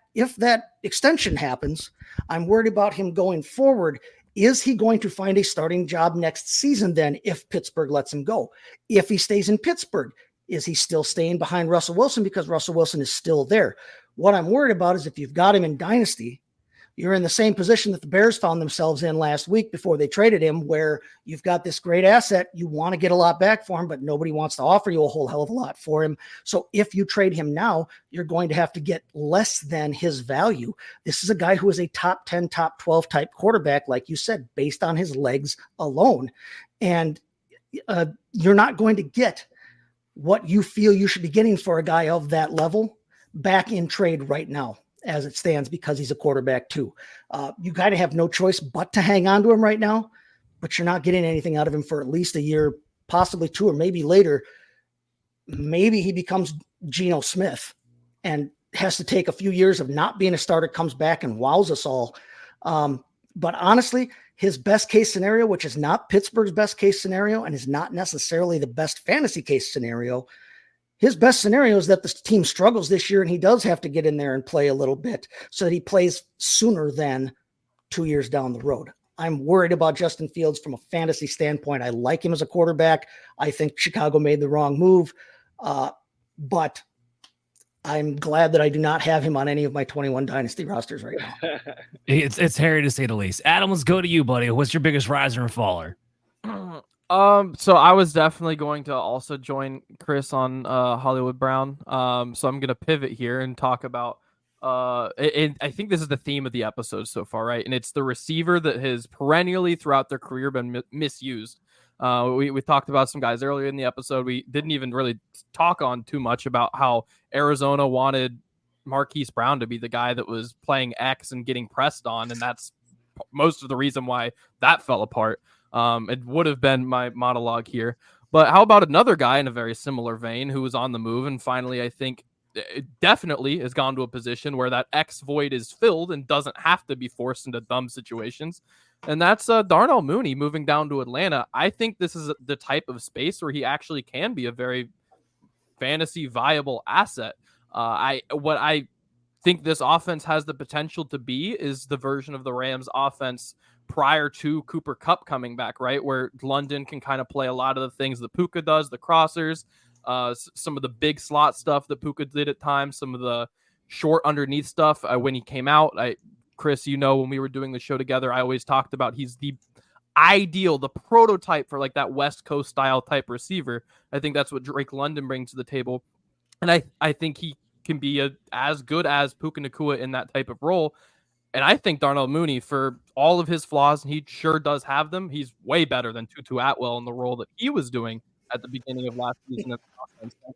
extension happens, I'm worried about him going forward. Is he going to find a starting job next season then if Pittsburgh lets him go? If he stays in Pittsburgh, is he still staying behind Russell Wilson because Russell Wilson is still there? What I'm worried about is if you've got him in Dynasty, you're in the same position that the Bears found themselves in last week before they traded him, where you've got this great asset. You want to get a lot back for him, but nobody wants to offer you a whole hell of a lot for him. So if you trade him now, you're going to have to get less than his value. This is a guy who is a top 10, top 12 type quarterback, like you said, based on his legs alone. And you're not going to get what you feel you should be getting for a guy of that level back in trade right now, as it stands, because he's a quarterback too. You kind of have no choice but to hang on to him right now, but you're not getting anything out of him for at least a year, possibly 2, or maybe later. Maybe he becomes Geno Smith and has to take a few years of not being a starter, comes back and wows us all. But honestly, his best case scenario, which is not Pittsburgh's best case scenario and is not necessarily the best fantasy case scenario, his best scenario is that the team struggles this year and he does have to get in there and play a little bit so that he plays sooner than 2 years down the road. I'm worried about Justin Fields from a fantasy standpoint. I like him as a quarterback. I think Chicago made the wrong move, but I'm glad that I do not have him on any of my 21 Dynasty rosters right now. It's hairy to say the least. Adam, let's go to you, buddy. What's your biggest riser and faller? So I was definitely going to also join Chris on Hollywood Brown. So I'm gonna pivot here and talk about I think this is the theme of the episode so far, right? And it's the receiver that has perennially throughout their career been misused. We talked about some guys earlier in the episode. We didn't even really talk on too much about how Arizona wanted Marquise Brown to be the guy that was playing X and getting pressed on, and that's most of the reason why that fell apart. It would have been my monologue here. But how about another guy in a very similar vein who was on the move and finally, I think, it definitely has gone to a position where that X void is filled and doesn't have to be forced into dumb situations. And that's Darnell Mooney moving down to Atlanta. I think this is the type of space where he actually can be a very fantasy viable asset. What I think this offense has the potential to be is the version of the Rams offense prior to Cooper Kupp coming back, right? Where London can kind of play a lot of the things that Puka does, the crossers, some of the big slot stuff that Puka did at times, some of the short underneath stuff when he came out. Chris, when we were doing the show together, I always talked about he's the ideal, the prototype for like that West Coast style type receiver. I think that's what Drake London brings to the table. And I think he can be as good as Puka Nacua in that type of role. And I think Darnell Mooney, for all of his flaws, and he sure does have them, he's way better than Tutu Atwell in the role that he was doing at the beginning of last season.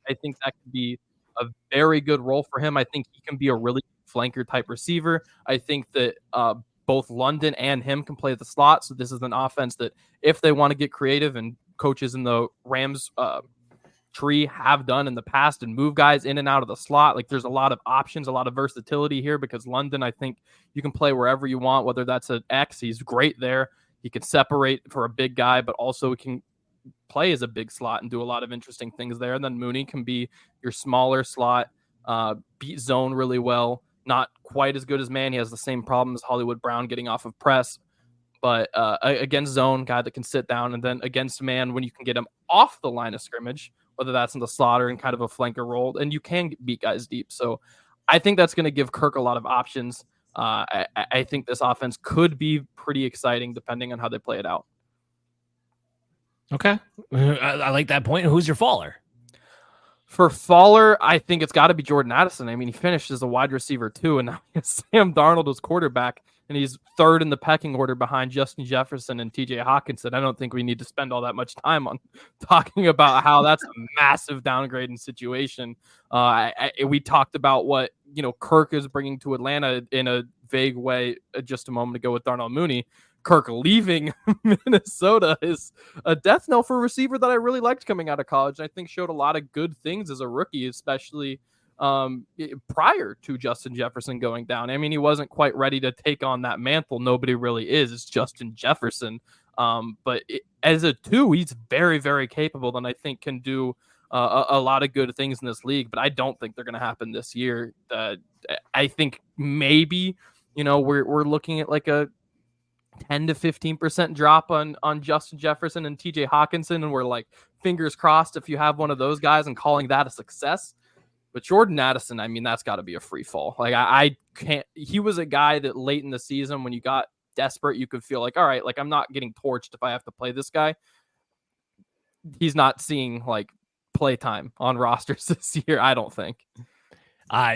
I think that could be a very good role for him. I think he can be a really flanker type receiver. I think that both London and him can play the slot. So this is an offense that if they want to get creative, and coaches in the Rams tree have done in the past and move guys in and out of the slot, like there's a lot of options, a lot of versatility here, because London, I think you can play wherever you want, whether that's an X, he's great there. He can separate for a big guy, but also he can play as a big slot and do a lot of interesting things there. And then Mooney can be your smaller slot, beat zone really well. Not quite as good as man. He has the same problem as Hollywood Brown getting off of press, but against zone, guy that can sit down, and then against man, when you can get him off the line of scrimmage, whether that's in the slot or in kind of a flanker role, and you can beat guys deep. So I think that's going to give Kirk a lot of options. I think this offense could be pretty exciting depending on how they play it out. Okay. I like that point. Who's your faller? For faller, I think it's got to be Jordan Addison. I mean, he finished as a wide receiver too, and now he has Sam Darnold as quarterback, and he's third in the pecking order behind Justin Jefferson and TJ Hawkinson. I don't think we need to spend all that much time on talking about how that's a massive downgrading situation. We talked about what Kirk is bringing to Atlanta in a vague way just a moment ago with Darnell Mooney. Kirk leaving Minnesota is a death knell for a receiver that I really liked coming out of college. I think showed a lot of good things as a rookie, especially prior to Justin Jefferson going down. I mean, he wasn't quite ready to take on that mantle. Nobody really is. It's Justin Jefferson. But as a 2, he's very, very capable, and I think can do a lot of good things in this league. But I don't think they're going to happen this year. I think maybe, we're looking at like a 10 to 15% drop on Justin Jefferson and TJ Hawkinson, and we're like, fingers crossed if you have one of those guys and calling that a success. But Jordan Addison, I mean, that's got to be a free fall. Like I can't. He was a guy that late in the season when you got desperate, you could feel like, all right, like I'm not getting torched if I have to play this guy. He's not seeing like play time on rosters this year, I don't think. I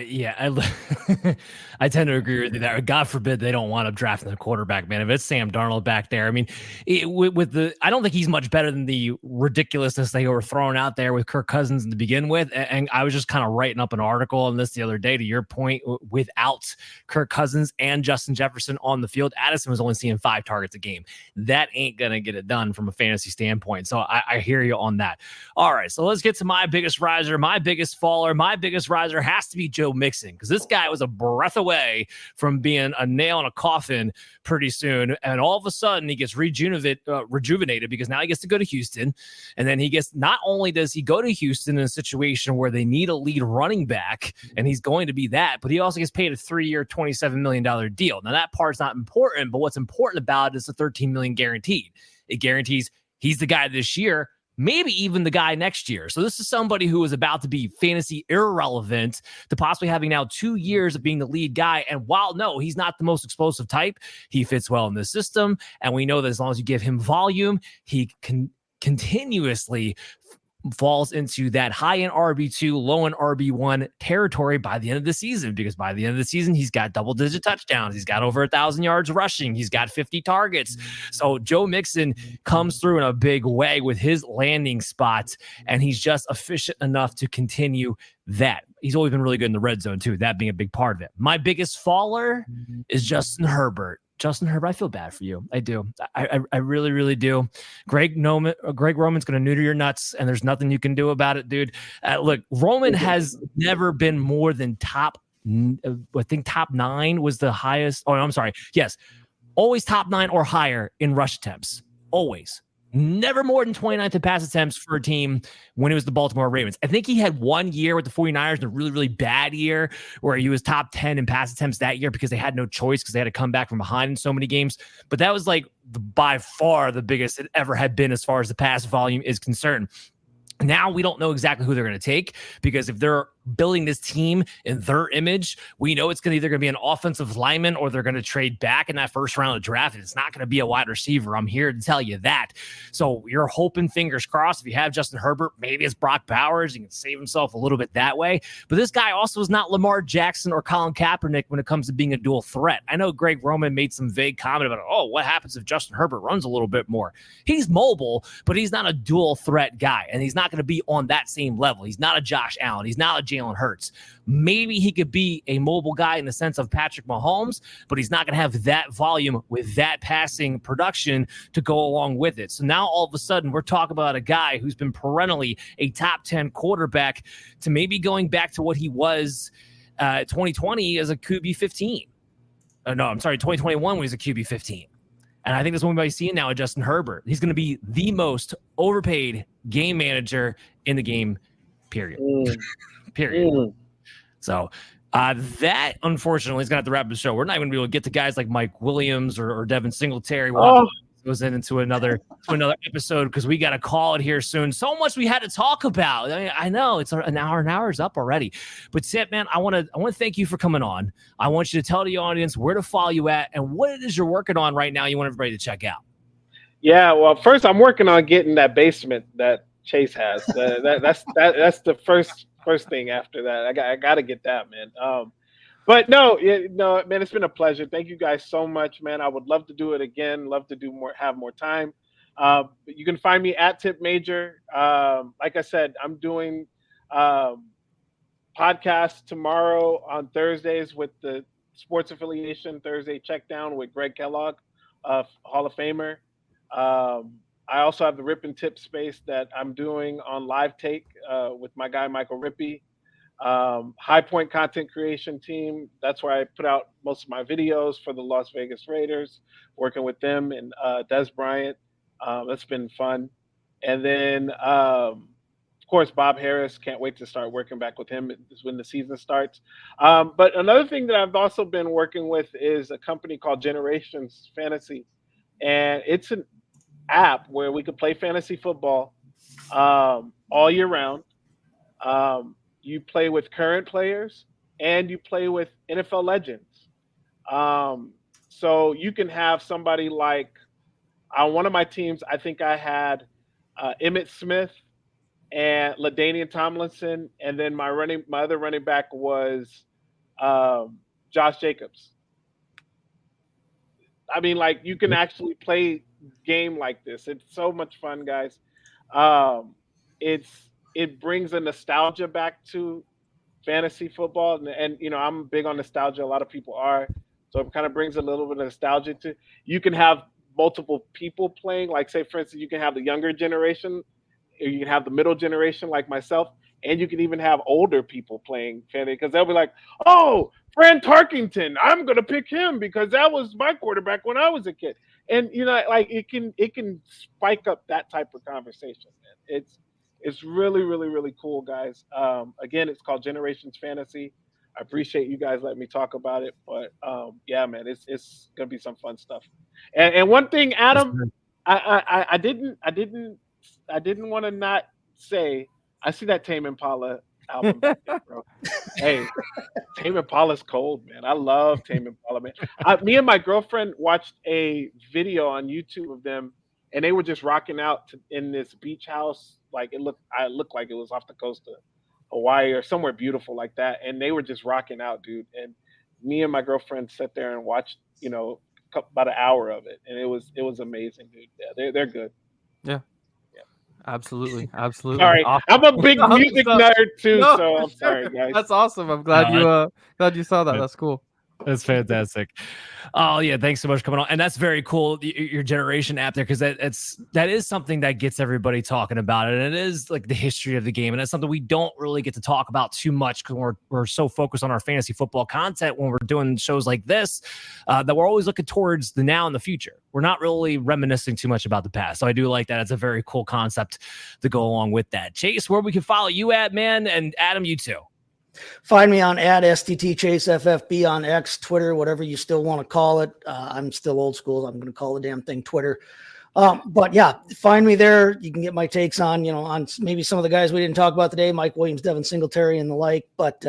tend to agree with you there. God forbid they don't want to draft the quarterback, man. If it's Sam Darnold back there, I mean, I don't think he's much better than the ridiculousness they were throwing out there with Kirk Cousins to begin with. And I was just kind of writing up an article on this the other day. To your point, without Kirk Cousins and Justin Jefferson on the field, Addison was only seeing 5 targets a game. That ain't gonna get it done from a fantasy standpoint. So I hear you on that. All right, so let's get to my biggest riser, my biggest faller. My biggest riser has to be Joe Mixon, because this guy was a breath away from being a nail in a coffin pretty soon, and all of a sudden he gets rejuvenated because now he gets to go to Houston, and then not only does he go to Houston in a situation where they need a lead running back, and he's going to be that, but he also gets paid a 3-year $27 million deal. Now that part's not important, but what's important about it is the $13 million guaranteed. It guarantees he's the guy this year, maybe even the guy next year. So this is somebody who is about to be fantasy irrelevant to possibly having now 2 years of being the lead guy. And while no, he's not the most explosive type, he fits well in the system. And we know that as long as you give him volume, he can continuously falls into that high-end RB2, low-end RB1 territory by the end of the season, because by the end of the season, he's got double-digit touchdowns. He's got over 1,000 yards rushing. He's got 50 targets. So Joe Mixon comes through in a big way with his landing spots, and he's just efficient enough to continue that. He's always been really good in the red zone, too, that being a big part of it. My biggest faller is Justin Herbert. Justin Herbert, I feel bad for you. I do. I really, really do. Greg Roman's going to neuter your nuts, and there's nothing you can do about it, dude. Look, Roman has never been more than top 9 was the highest. Oh, I'm sorry. Yes. Always top 9 or higher in rush attempts. Always. Never more than 29th in pass attempts for a team when it was the Baltimore Ravens. I think he had 1 year with the 49ers in a really, really bad year where he was top 10 in pass attempts that year because they had no choice because they had to come back from behind in so many games. But that was like by far the biggest it ever had been as far as the pass volume is concerned. Now we don't know exactly who they're going to take, because if they're building this team in their image, we know it's either going to be an offensive lineman or they're going to trade back in that first round of draft. And it's not going to be a wide receiver. I'm here to tell you that. So you're hoping, fingers crossed, if you have Justin Herbert, maybe it's Brock Bowers. He can save himself a little bit that way. But this guy also is not Lamar Jackson or Colin Kaepernick when it comes to being a dual threat. I know Greg Roman made some vague comment about, what happens if Justin Herbert runs a little bit more? He's mobile, but he's not a dual threat guy. And he's not going to be on that same level. He's not a Josh Allen. He's not a Jalen Hurts. Maybe he could be a mobile guy in the sense of Patrick Mahomes, but he's not going to have that volume with that passing production to go along with it. So now all of a sudden we're talking about a guy who's been perennially a top 10 quarterback to maybe going back to what he was 2020 as a QB 15. No, I'm sorry, 2021 when he was a QB 15. And I think that's what we might see now with Justin Herbert. He's going to be the most overpaid game manager in the game, period. Period. So that, unfortunately, is going to have to wrap the show. We're not going to be able to get to guys like Mike Williams or Devin Singletary. Goes into another episode because we got to call it here soon. So much we had to talk about. I mean, I know it's an hour is up already, but Tipp, man, I want to thank you for coming on. I want you to tell the audience where to follow you at and what it is you're working on right now. You want everybody to check out. Yeah, well, first I'm working on getting that basement that Chase has. That's the first thing after that. I got to get that, man. But no, man, it's been a pleasure. Thank you guys so much, man. I would love to do it again. Love to do more, have more time. You can find me at Tipp Major. Like I said, I'm doing podcasts tomorrow on Thursdays with the Sports Affiliation Thursday Checkdown with Greg Kellogg, Hall of Famer. I also have the Rip and Tip space that I'm doing on Live Take with my guy Michael Rippey. High Point content creation team. That's where I put out most of my videos for the Las Vegas Raiders, working with them and Des Bryant. That's been fun. And then, of course, Bob Harris. Can't wait to start working back with him when the season starts. But another thing that I've also been working with is a company called Generations Fantasy. And it's an app where we could play fantasy football all year round. You play with current players and you play with NFL legends. So you can have somebody like on one of my teams, I think I had Emmitt Smith and LaDainian Tomlinson, and then my other running back was Josh Jacobs. I mean, like, you can actually play game like this. It's so much fun, guys. It brings a nostalgia back to fantasy football, and you know, I'm big on nostalgia. A lot of people are, so it kind of brings a little bit of nostalgia to. You can have multiple people playing. Like, say, for instance, you can have the younger generation, or you can have the middle generation, like myself, and you can even have older people playing fantasy because they'll be like, "Oh, Fran Tarkington, I'm gonna pick him because that was my quarterback when I was a kid." And you know, like, it can spike up that type of conversation. Man. It's really, really, really cool, guys. Again, it's called Generations Fantasy. I appreciate you guys letting me talk about it, but yeah, man, it's gonna be some fun stuff. And one thing, Adam, I didn't want to not say. I see that Tame Impala album back there, bro. Hey, Tame Impala's cold, man. I love Tame Impala, man. Me and my girlfriend watched a video on YouTube of them, and they were just rocking out in this beach house. Like, it looked like it was off the coast of Hawaii or somewhere beautiful like that. And they were just rocking out, dude. And me and my girlfriend sat there and watched, you know, about an hour of it, and it was amazing, dude. Yeah, they're good. Yeah. Absolutely. Sorry, Awesome. I'm a big music nerd too, so I'm sorry, guys. That's awesome. I'm glad you saw that. That's cool. That's fantastic. Oh yeah, thanks so much for coming on. And that's very cool, your generation app there, because that is something that gets everybody talking about it. And it is like the history of the game, and that's something we don't really get to talk about too much because we're so focused on our fantasy football content when we're doing shows like this that we're always looking towards the now and the future. We're not really reminiscing too much about the past. So I do like that. It's a very cool concept to go along with that. Chase, where we can follow you at, man, and Adam, you too. Find me on @STTChaseFFB on X, Twitter, whatever you still want to call it. I'm still old school. I'm going to call the damn thing Twitter. But yeah, find me there. You can get my takes on, on maybe some of the guys we didn't talk about today, Mike Williams, Devin Singletary, and the like. But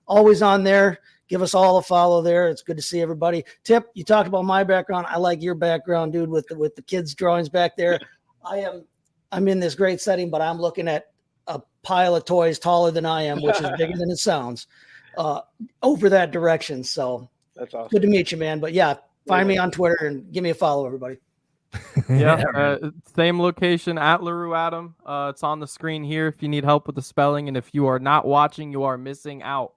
always on there. Give us all a follow there. It's good to see everybody. Tip, you talked about my background. I like your background, dude, with the kids' drawings back there. I'm in this great setting, but I'm looking at a pile of toys taller than I am, which is bigger than it sounds, over that direction. So that's awesome. Good to meet you, man. But yeah, find me on Twitter and give me a follow, everybody. Yeah, same location at LaRue Adam. It's on the screen here if you need help with the spelling, and if you are not watching, you are missing out.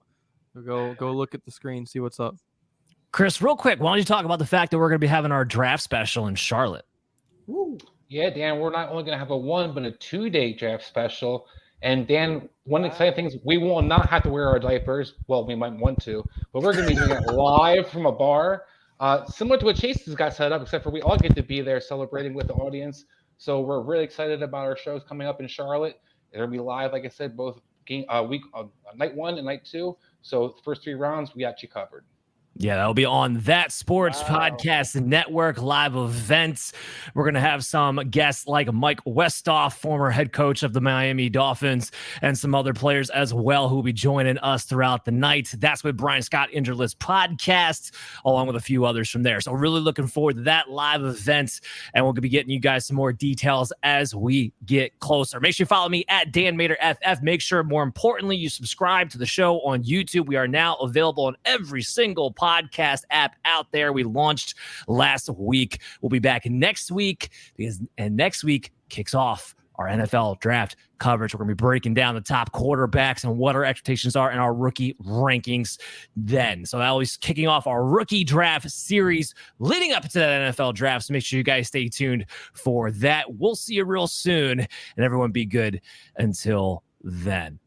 So go look at the screen, see what's up. Chris, real quick, why don't you talk about the fact that we're going to be having our draft special in Charlotte? Woo. Yeah, Dan, we're not only going to have a 1, but a 2-day draft special. And Dan, one exciting thing is we will not have to wear our diapers. Well, we might want to, but we're going to be doing it live from a bar, similar to what Chase has got set up, except for we all get to be there celebrating with the audience. So we're really excited about our shows coming up in Charlotte. It'll be live, like I said, both night 1 and night 2. So the first 3 rounds, we got you covered. Yeah, that'll be on That Sports Podcast Network live events. We're going to have some guests like Mike Westhoff, former head coach of the Miami Dolphins, and some other players as well who will be joining us throughout the night. That's with Brian Scott Injured List Podcast, along with a few others from there. So really looking forward to that live event, and we'll be getting you guys some more details as we get closer. Make sure you follow me at Dan Mater FF. Make sure, more importantly, you subscribe to the show on YouTube. We are now available on every single podcast app out there. We launched last week. We'll be back next week and next week kicks off our NFL draft coverage. We're going to be breaking down the top quarterbacks and what our expectations are in our rookie rankings then. So that was kicking off our rookie draft series leading up to that NFL draft. So make sure you guys stay tuned for that. We'll see you real soon, and everyone be good until then.